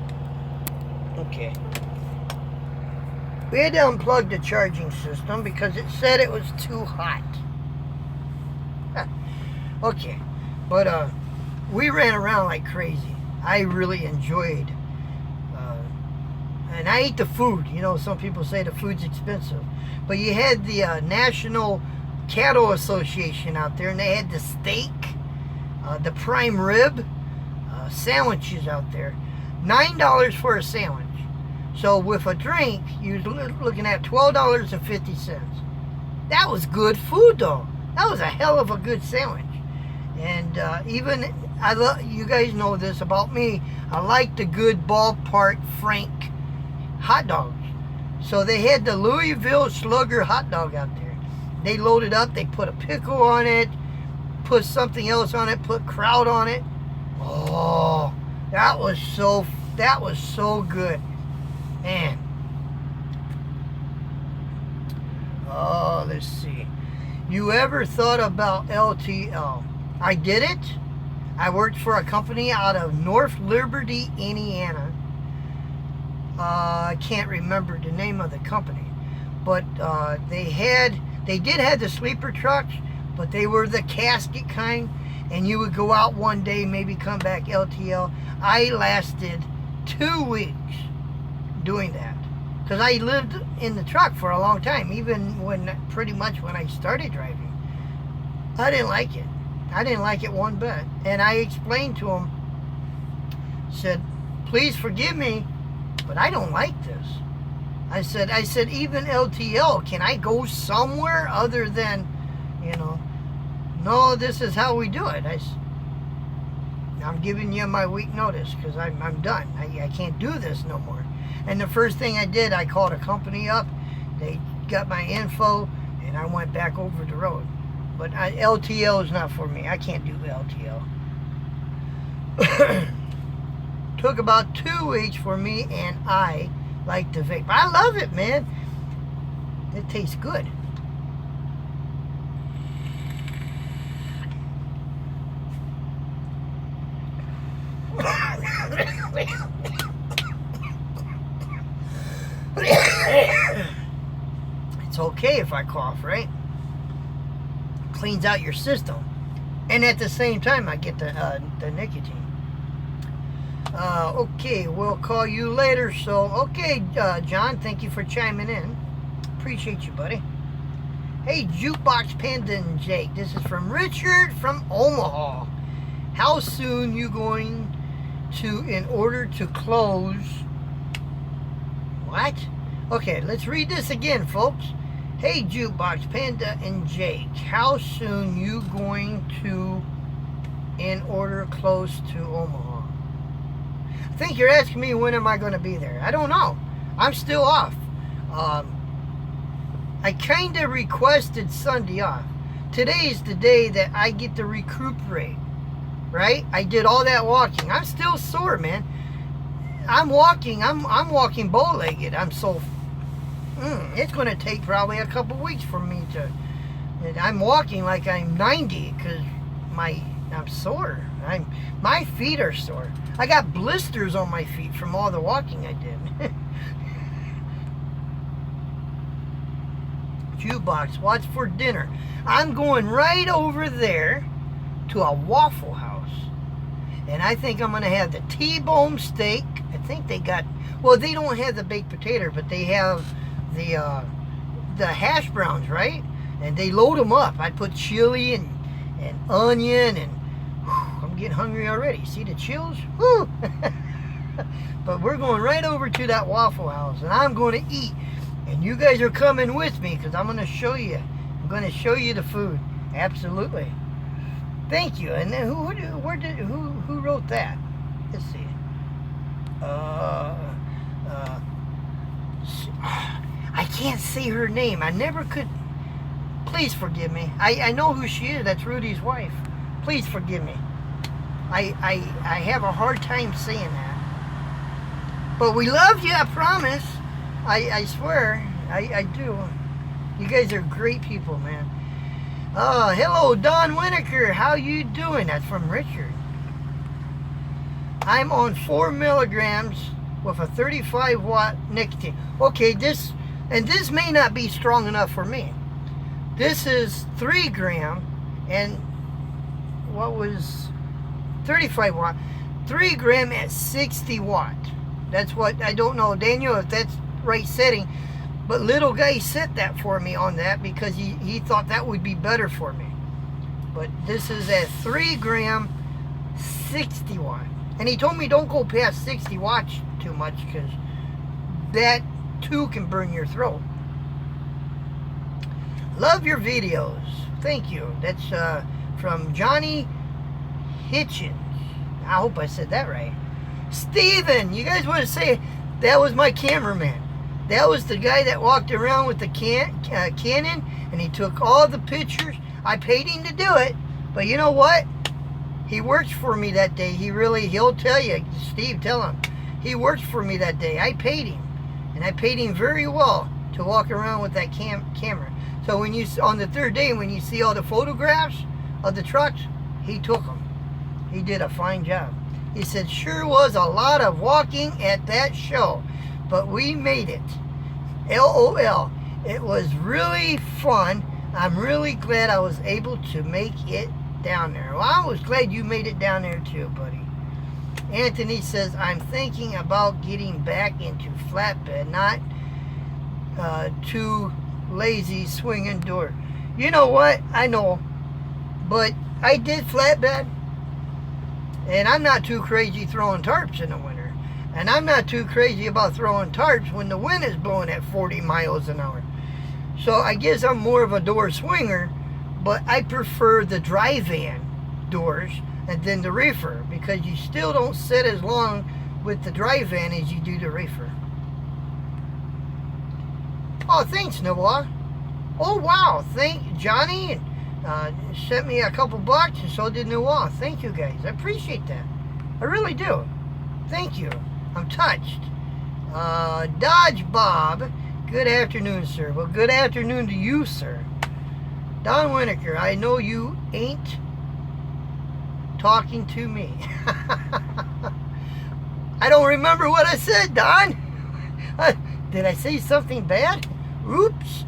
Okay. We had to unplug the charging system because it said it was too hot. Okay. But we ran around like crazy. I really enjoyed. And I ate the food. You know, some people say the food's expensive. But you had the National Cattle Association out there, and they had the steak, the prime rib, sandwiches out there. $9 for a sandwich. So with a drink, you're looking at $12.50. That was good food, though. That was a hell of a good sandwich. And you guys know this about me. I like the good ballpark Frank hot dogs. So they had the Louisville Slugger hot dog out there. They loaded up. They put a pickle on it, put something else on it, put kraut on it. Oh, that was so good, man. Oh, let's see. You ever thought about LTL? I did it. I worked for a company out of North Liberty, Indiana. I can't remember the name of the company. but they did have the sleeper trucks, but they were the casket kind, and you would go out one day, maybe come back LTL. I lasted 2 weeks doing that, because I lived in the truck for a long time, even pretty much when I started driving. I didn't like it. I didn't like it one bit. And I explained to him, said, please forgive me, but I don't like this. I said, even LTL, can I go somewhere other than, no, this is how we do it. I'm giving you my week notice, because I'm done. I can't do this no more. And the first thing I did, I called a company up. They got my info, and I went back over the road. But LTL is not for me. I can't do LTL. Took about 2 weeks for me, and I like to vape. I love it, man. It tastes good. It's okay if I cough, right? Cleans out your system, and at the same time I get the nicotine. Okay, we'll call you later. So okay, John, thank you for chiming in. Appreciate you, buddy. Hey, Jukebox Panda and Jake, this is from Richard from Omaha. How soon you going to, in order to close? What? Okay, let's read this again, folks. Hey, Jukebox Panda and Jake, how soon you going to, in order close to Omaha? I think you're asking me when am I going to be there. I don't know. I'm still off. I kind of requested Sunday off. Today's the day that I get to recuperate, right? I did all that walking. I'm still sore, man. I'm walking bow-legged. I'm so... it's going to take probably a couple weeks for me to... I'm walking like I'm 90 because I'm sore. My feet are sore. I got blisters on my feet from all the walking I did. Jukebox, what's for dinner? I'm going right over there to a Waffle House. And I think I'm going to have the T-bone steak. I think they got... Well, they don't have the baked potato, but they have the hash browns, right? And they load them up. I put chili and onion, and whew, I'm getting hungry already. See the chills? Woo! But we're going right over to that Waffle House, and I'm going to eat. And you guys are coming with me, because I'm going to show you. I'm going to show you the food. Absolutely. Thank you. And then who wrote that? Let's see. I can't see her name. I never could. Please forgive me. I know who she is. That's Rudy's wife. Please forgive me. I have a hard time saying that. But we love you, I promise. I swear. I do. You guys are great people, man. Hello, Don Winokur. How you doing? That's from Richard. I'm on 4 milligrams with a 35 watt nicotine. Okay, this may not be strong enough for me. This is 3 gram, and what was 35 watt? 3 gram at 60 watt. That's what, I don't know, Daniel, if that's right setting. But little guy set that for me on that because he thought that would be better for me. But this is at 3 gram, 60 watt. And he told me don't go past 60 watts too much because that too can burn your throat. Love your videos. Thank you. That's from Johnny Hitchens. I hope I said that right. Steven, you guys want to say that was my cameraman. That was the guy that walked around with the Canon, and he took all the pictures. I paid him to do it, but you know what? He works for me that day. He'll tell you. Steve, tell him. He worked for me that day. I paid him, and I paid him very well to walk around with that camera. So when on the 3rd day, when you see all the photographs of the trucks, he took them. He did a fine job. He said, sure was a lot of walking at that show, but we made it. LOL. It was really fun. I'm really glad I was able to make it down there. Well, I was glad you made it down there too, buddy. Anthony says, I'm thinking about getting back into flatbed, not too lazy swinging door. You know what? I know. But I did flatbed. And I'm not too crazy throwing tarps in the winter. And I'm not too crazy about throwing tarps when the wind is blowing at 40 miles an hour. So I guess I'm more of a door swinger, but I prefer the dry van doors and then the reefer, because you still don't sit as long with the dry van as you do the reefer. Oh, thanks, Noah. Oh, wow. Thank Johnny. Sent me a couple bucks, and so did Noah. Thank you, guys. I appreciate that. I really do. Thank you. I'm touched. Dodge Bob. Good afternoon, sir. Well, good afternoon to you, sir. Don Winokur, I know you ain't talking to me. I don't remember what I said, Don. Did I say something bad? Oops.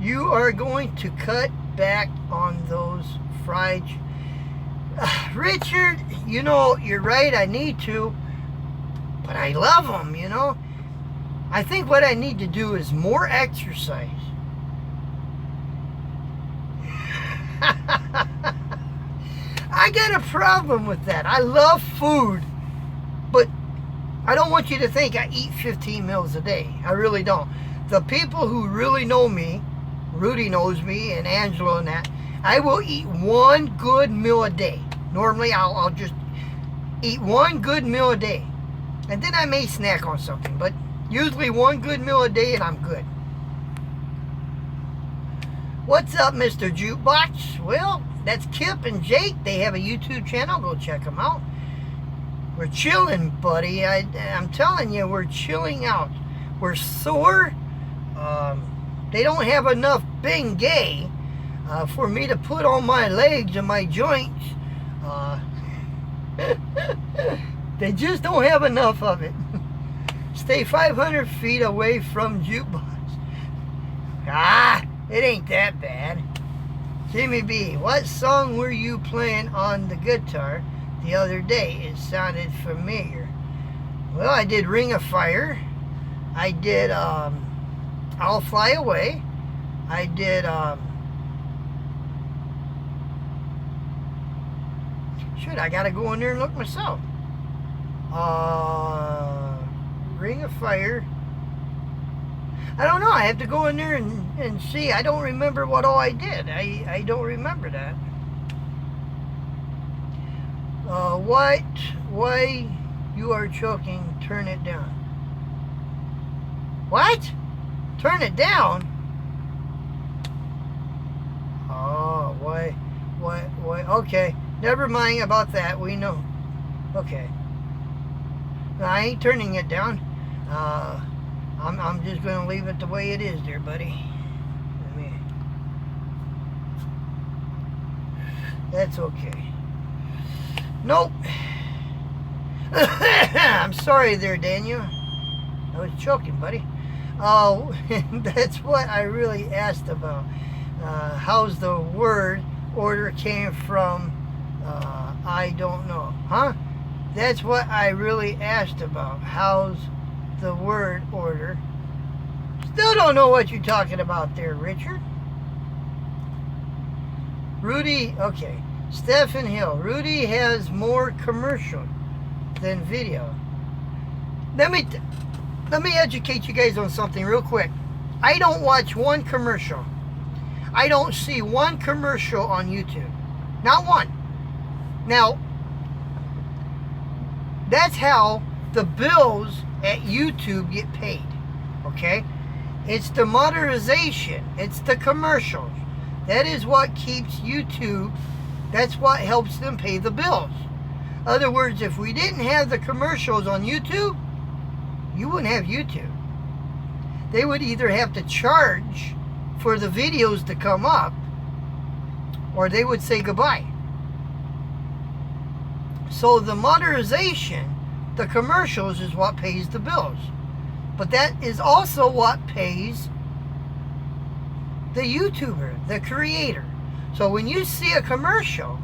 You are going to cut back on those fried... Richard, you know, you're right, I need to. But I love them, you know. I think what I need to do is more exercise. I got a problem with that. I love food, but I don't want you to think I eat 15 meals a day. I really don't. The people who really know me, Rudy knows me, and Angela and that, I will eat one good meal a day. Normally, I'll just eat one good meal a day. And then I may snack on something, but usually one good meal a day and I'm good. What's up, Mr. Jukebox? Well, that's Kip and Jake. They have a YouTube channel. Go check them out. We're chilling, buddy. I'm telling you, we're chilling out. We're sore. They don't have enough Bengay for me to put on my legs and my joints. They just don't have enough of it. Stay 500 feet away from Jukebox. It ain't that bad. Jimmy B, what song were you playing on the guitar the other day? It sounded familiar. Well, I did Ring of Fire. I did I'll Fly Away. I did shoot, I gotta go in there and look myself. Ring of Fire. I don't know. I have to go in there and see. I don't remember what all I did. I don't remember that. Why you are choking? Turn it down. What? Turn it down? Oh, why? Okay, never mind about that. We know. Okay. No, I ain't turning it down. I'm just going to leave it the way it is there, buddy. That's okay. Nope. I'm sorry there, Daniel. I was choking, buddy. Oh, that's what I really asked about. How's the word order came from? I don't know. Huh? That's what I really asked about. How's the word order? Still don't know what you're talking about there, Richard. Rudy, okay. Stephen Hill. Rudy has more commercial than video. Let me educate you guys on something real quick. I don't watch one commercial. I don't see one commercial on YouTube. Not one. Now, that's how the bills at YouTube get paid. Okay? It's the monetization. It's the commercials. That is what keeps YouTube. That's what helps them pay the bills. In other words, if we didn't have the commercials on YouTube, you wouldn't have YouTube. They would either have to charge for the videos to come up, or they would say goodbye. So the monetization, the commercials, is what pays the bills. But that is also what pays the YouTuber, the creator. So when you see a commercial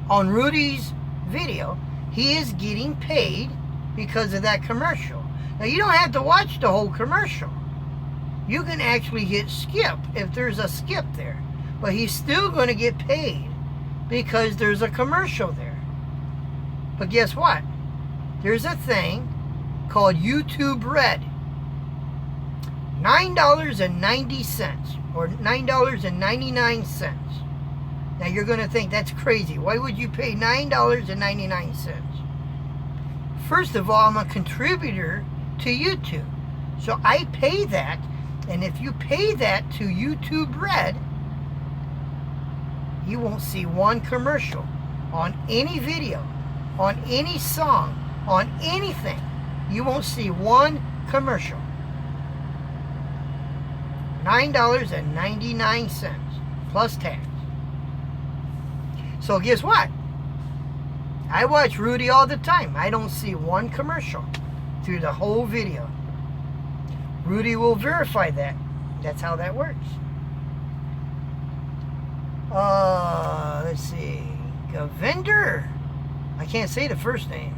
on Rudy's video, he is getting paid because of that commercial. Now you don't have to watch the whole commercial. You can actually hit skip if there's a skip there. But he's still going to get paid because there's a commercial there. But guess what? There's a thing called YouTube Red. $9.90 or $9.99. Now you're going to think that's crazy. Why would you pay $9.99? First of all, I'm a contributor to YouTube. So I pay that. And if you pay that to YouTube Red, you won't see one commercial on any video, on any song, on anything. You won't see one commercial. $9.99 plus tax. So guess what? I watch Rudy all the time. I don't see one commercial through the whole video. Rudy will verify that. That's how that works. Let's see. Gavinder. I can't say the first name.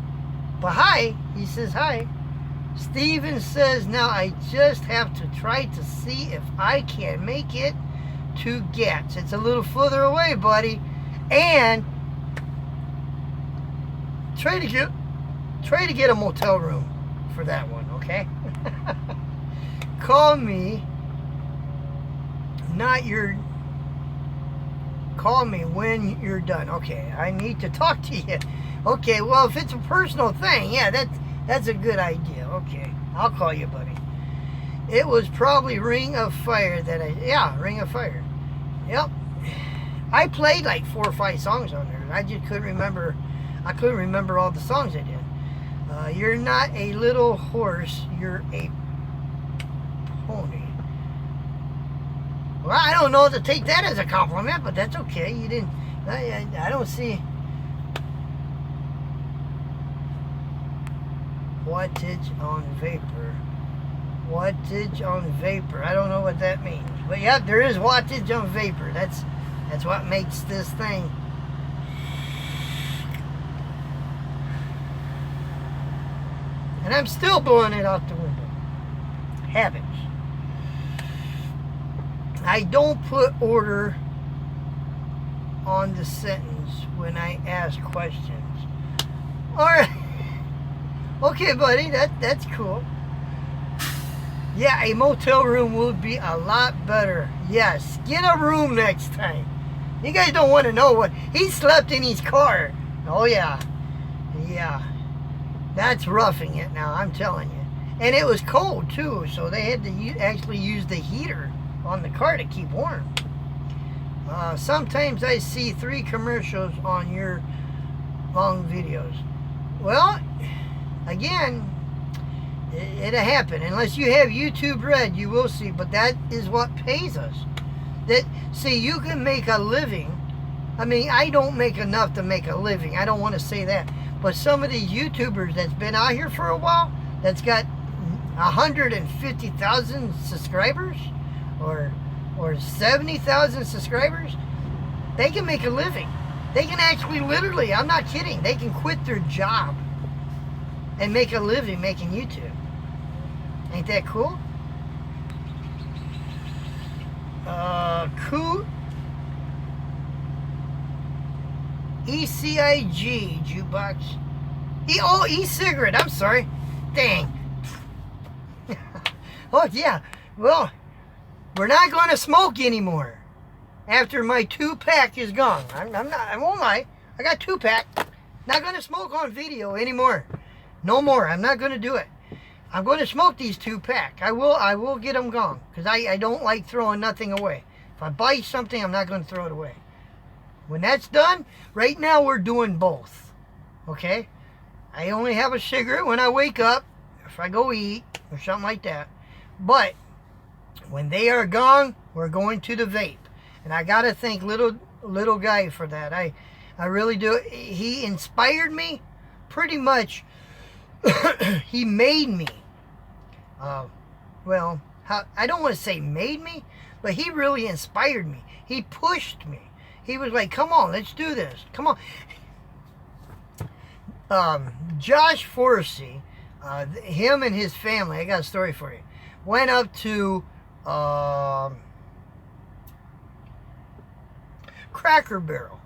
But hi. He says hi. Steven says, now I just have to try to see if I can make it to Gats. It's a little further away, buddy. And try to get a motel room for that one, okay? Call me. Call me when you're done. Okay, I need to talk to you. Okay, well, if it's a personal thing, yeah, that's a good idea. Okay, I'll call you, buddy. It was probably Ring of Fire Ring of Fire. Yep. I played like 4 or 5 songs on there. I just couldn't remember. I couldn't remember all the songs I did. You're not a little horse. You're a pony. Well, I don't know to take that as a compliment, but that's okay. You didn't. I don't see. Wattage on vapor. Wattage on vapor. I don't know what that means. But yeah, there is wattage on vapor. That's what makes this thing. And I'm still blowing it out the window. Habits. I don't put order on the sentence when I ask questions. Alright. Okay, buddy, that's cool. Yeah, a motel room would be a lot better. Yes, get a room next time. You guys don't want to know what he slept in his car. Oh yeah, yeah. That's roughing it now, I'm telling you. And it was cold too, so they had to actually use the heater on the car to keep warm. Sometimes I see 3 commercials on your long videos. Well, again, it'll happen. Unless you have YouTube Red, you will see. But that is what pays us. See, you can make a living. I mean, I don't make enough to make a living. I don't want to say that. But some of these YouTubers that's been out here for a while, that's got 150,000 subscribers or 70,000 subscribers, they can make a living. They can actually literally, I'm not kidding, they can quit their job and make a living making YouTube. Ain't that cool? Cool. ECIG, Jukebox. E-cigarette, I'm sorry. Dang. Oh, yeah. Well, we're not going to smoke anymore after my 2-pack is gone. I won't lie. I got 2-pack. Not going to smoke on video anymore. No more. I'm not going to do it. I'm going to smoke these 2-pack. I will get them gone because I don't like throwing nothing away. If I buy something, I'm not going to throw it away. When that's done, right now we're doing both. Okay? I only have a cigarette when I wake up, if I go eat, or something like that. But when they are gone, we're going to the vape. And I got to thank little guy for that. I really do. He inspired me pretty much. He made me. Well, I don't want to say made me, but he really inspired me. He pushed me. He was like, come on, let's do this. Come on. Josh Forsey, him and his family, I got a story for you, went up to Cracker Barrel.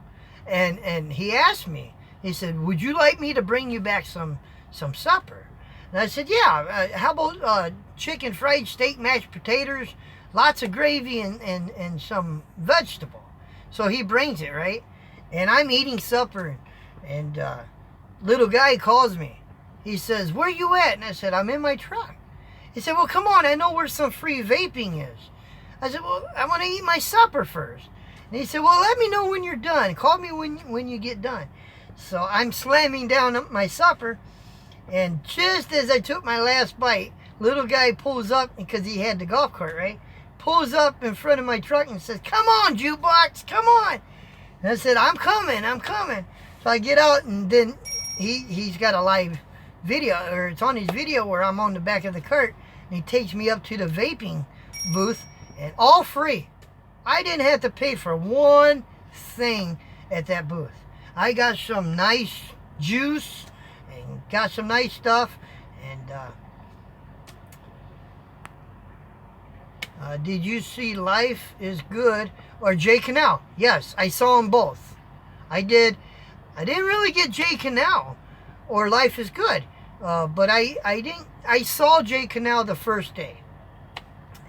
And he asked me, he said, would you like me to bring you back some supper? And I said, yeah, how about chicken fried steak, mashed potatoes, lots of gravy, and some vegetable. So he brings it, right? And I'm eating supper, and little guy calls me. He says, where you at? And I said, I'm in my truck. He said, well, come on, I know where some free vaping is. I said, well, I want to eat my supper first. And he said, well, let me know when you're done. Call me when you get done. So I'm slamming down my supper, and just as I took my last bite, little guy pulls up, because he had the golf cart, right? Pulls up in front of my truck and says, come on, Jukebox, come on. And I said, I'm coming. So I get out, and then he's got a live video, or it's on his video where I'm on the back of the cart, and he takes me up to the vaping booth, and all free. I didn't have to pay for one thing at that booth. I got some nice juice and got some nice stuff. And did you see Life is Good or Jay Canal? Yes, I saw them both. I did. I didn't really get Jay Canal or Life is Good, but I didn't. I saw Jay Canal the first day,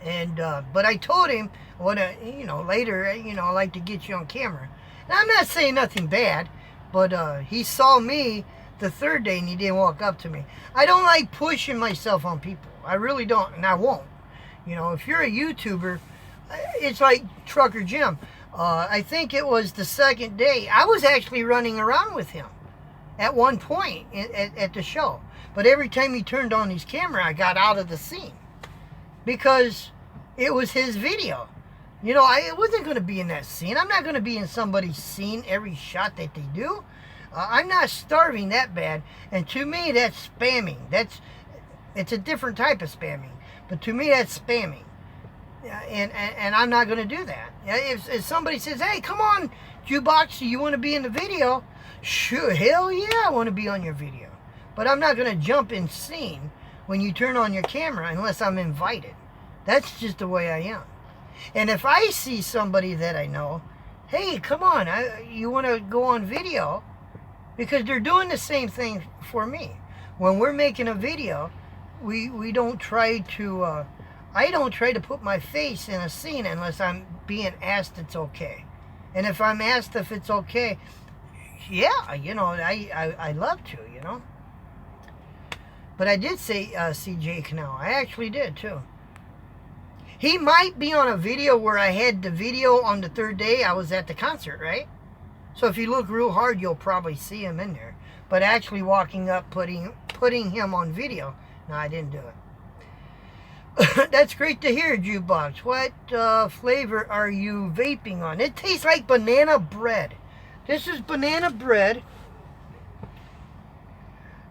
and but I told him, later, I like to get you on camera. And I'm not saying nothing bad, but he saw me the third day and he didn't walk up to me. I don't like pushing myself on people. I really don't, and I won't. If you're a YouTuber, it's like Trucker Jim. I think it was the second day. I was actually running around with him at one point at the show. But every time he turned on his camera, I got out of the scene because it was his video. I wasn't going to be in that scene. I'm not going to be in somebody's scene every shot that they do. I'm not starving that bad. And to me, that's spamming. It's a different type of spamming. But to me, that's spamming. And I'm not going to do that. If somebody says, hey, come on, Jukebox, do you want to be in the video? Sure, hell yeah, I want to be on your video. But I'm not going to jump in scene when you turn on your camera unless I'm invited. That's just the way I am. And if I see somebody that I know, hey, come on, you want to go on video? Because they're doing the same thing for me. When we're making a video, we don't try to, I don't try to put my face in a scene unless I'm being asked it's okay. And if I'm asked if it's okay, yeah, I love to, But I did say CJ Canal. I actually did, too. He might be on a video where I had the video on the third day I was at the concert, right? So if you look real hard, you'll probably see him in there. But actually walking up, putting him on video, no, I didn't do it. That's great to hear, Jukebox. What flavor are you vaping on? It tastes like banana bread. This is banana bread.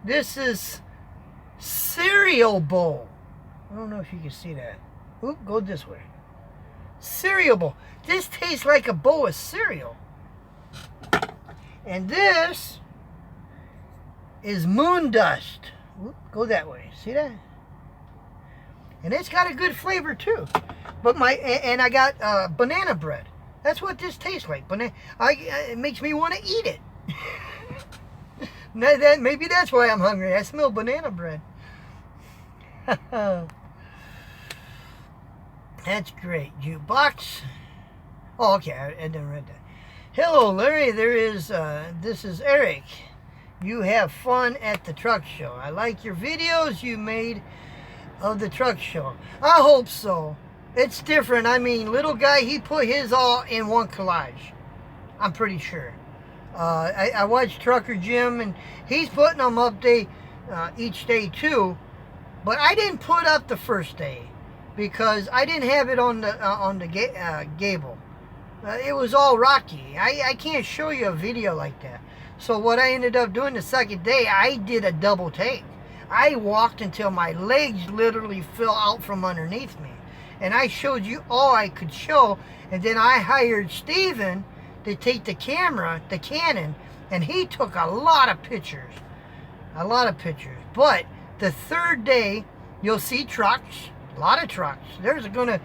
This is cereal bowl. I don't know if you can see that. Oop, go this way. Cereal bowl. This tastes like a bowl of cereal. And this is moon dust. Oop, go that way. See that? And it's got a good flavor too. But I got banana bread. That's what this tastes like. It makes me want to eat it. Maybe that's why I'm hungry. I smell banana bread. That's great. Jukebox. Oh, okay. I didn't read that. Hello, Larry. This is Eric. You have fun at the truck show. I like your videos you made of the truck show. I hope so. It's different. I mean, little guy, he put his all in one collage. I'm pretty sure. I watched Trucker Jim, and he's putting them up each day too. But I didn't put up the first day because I didn't have it on the gable. It was all rocky. I can't show you a video like that. So what I ended up doing the second day, I did a double take. I walked until my legs literally fell out from underneath me. and I showed you all I could show, and then I hired Steven to take the camera, the Canon, and he took a lot of pictures. But the third day, you'll see trucks, a lot of trucks. There's gonna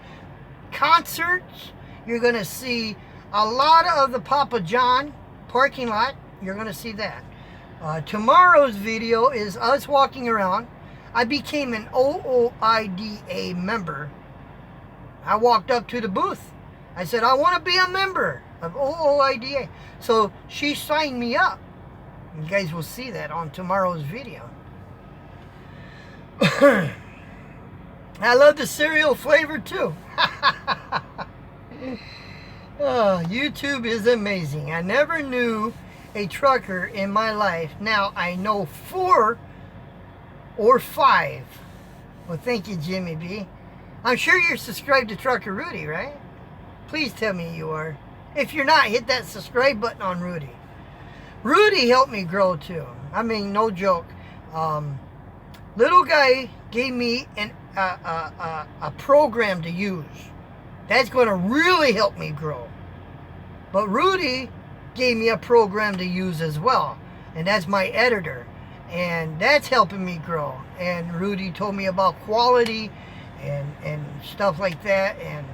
concerts. You're gonna see a lot of the Papa John parking lot. You're gonna see that. Tomorrow's video is us walking around. I became an OOIDA member. I walked up to the booth. I said, I want to be a member of OOIDA. So she signed me up. You guys will see that on tomorrow's video. I love the cereal flavor too. Oh, YouTube is amazing. I never knew a trucker in my life. Now I know 4 or 5. Well, thank you, Jimmy B. I'm sure you're subscribed to Trucker Rudy, right? Please tell me you are. If you're not, hit that subscribe button on Rudy. Rudy helped me grow too. I mean, no joke. Little guy gave me a program to use. That's going to really help me grow. But Rudy gave me a program to use as well. And that's my editor. And that's helping me grow. And Rudy told me about quality and stuff like that. And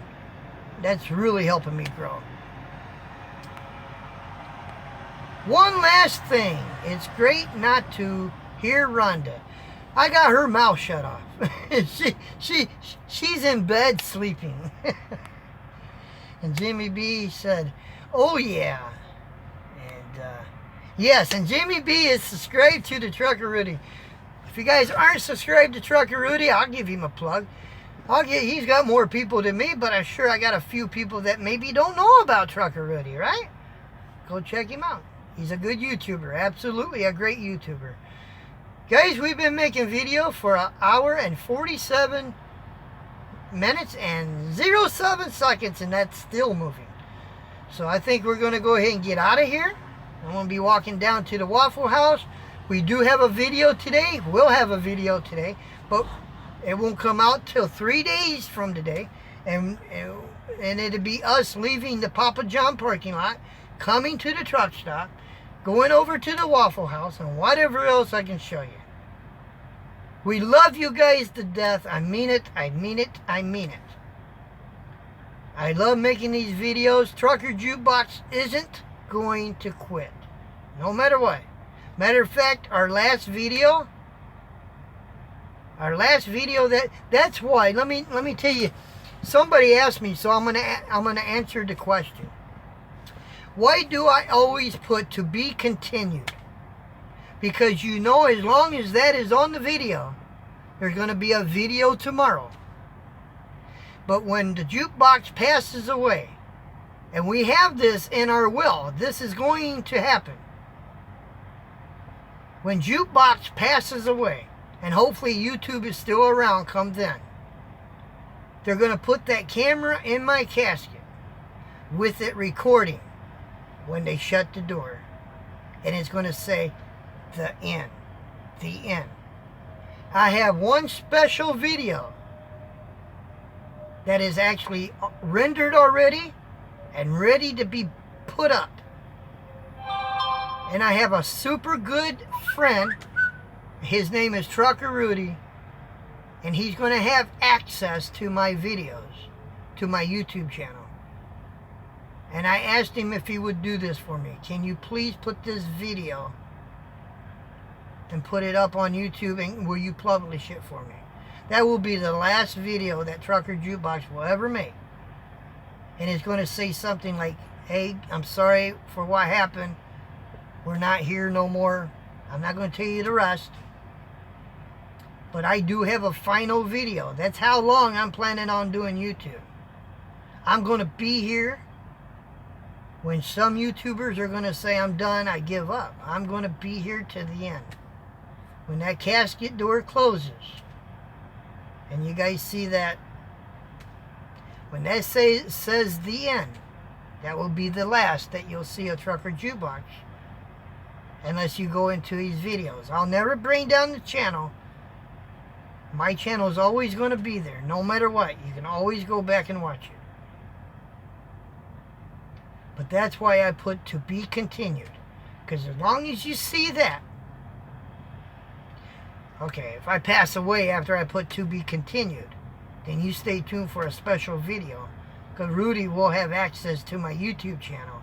that's really helping me grow. One last thing. It's great not to hear Rhonda. I got her mouth shut off. She's in bed sleeping. And Jimmy B said, oh yeah. And yes, and Jimmy B is subscribed to the Trucker Rudy. If you guys aren't subscribed to Trucker Rudy, I'll give him a plug. He's got more people than me, but I'm sure I got a few people that maybe don't know about Trucker Rudy, right? Go check him out. He's a good YouTuber. Absolutely a great YouTuber. Guys, we've been making video for 1 hour and 47 minutes and 07 seconds, and that's still moving. So I think we're going to go ahead and get out of here. I'm going to be walking down to the Waffle House. We do have a video today. We'll have a video today, but it won't come out till 3 days from today. And it'll be us leaving the Papa John parking lot, coming to the truck stop, going over to the Waffle House, and whatever else I can show you. We love you guys to death. I mean it. I mean it. I mean it. I love making these videos. Trucker Jukebox isn't going to quit. No matter what. Matter of fact, our last video, that's why. Let me tell you. Somebody asked me, so I'm gonna answer the question. Why do I always put to be continued? Because you know, as long as that is on the video, there's going to be a video tomorrow. But when the jukebox passes away, and we have this in our will, this is going to happen. When jukebox passes away, and hopefully YouTube is still around come then, they're going to put that camera in my casket with it recording when they shut the door. And it's going to say, the end. The end. I have one special video that is actually rendered already and ready to be put up. And I have a super good friend. His name is Trucker Rudy. And he's going to have access to my videos, to my YouTube channel. And I asked him if he would do this for me. Can you please put this video and put it up on YouTube, and will you publish it for me? That will be the last video that Trucker Jukebox will ever make. And it's going to say something like, hey, I'm sorry for what happened. We're not here no more. I'm not going to tell you the rest. But I do have a final video. That's how long I'm planning on doing YouTube. I'm going to be here when some YouTubers are going to say I'm done, I give up. I'm going to be here to the end. When that casket door closes, and you guys see that, when that says the end, that will be the last that you'll see a Trucker Jukebox. Unless you go into these videos. I'll never bring down the channel. My channel is always going to be there, no matter what. You can always go back and watch it. But that's why I put to be continued. Because as long as you see that, okay, if I pass away after I put to be continued, then you stay tuned for a special video. Because Rudy will have access to my YouTube channel.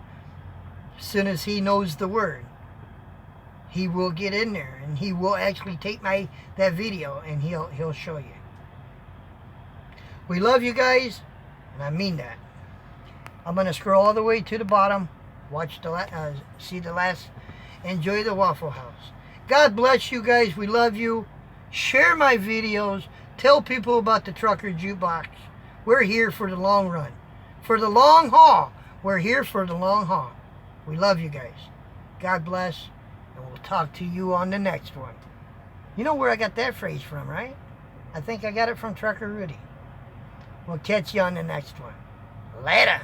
As soon as he knows the word, he will get in there and he will actually take that video and he'll show you. We love you guys, and I mean that. I'm gonna scroll all the way to the bottom. Watch see the last. Enjoy the Waffle House. God bless you guys. We love you. Share my videos. Tell people about the Trucker Jukebox. We're here for the long run, for the long haul. We're here for the long haul. We love you guys. God bless. And we'll talk to you on the next one. You know where I got that phrase from, right? I think I got it from Trucker Rudy. We'll catch you on the next one. Later.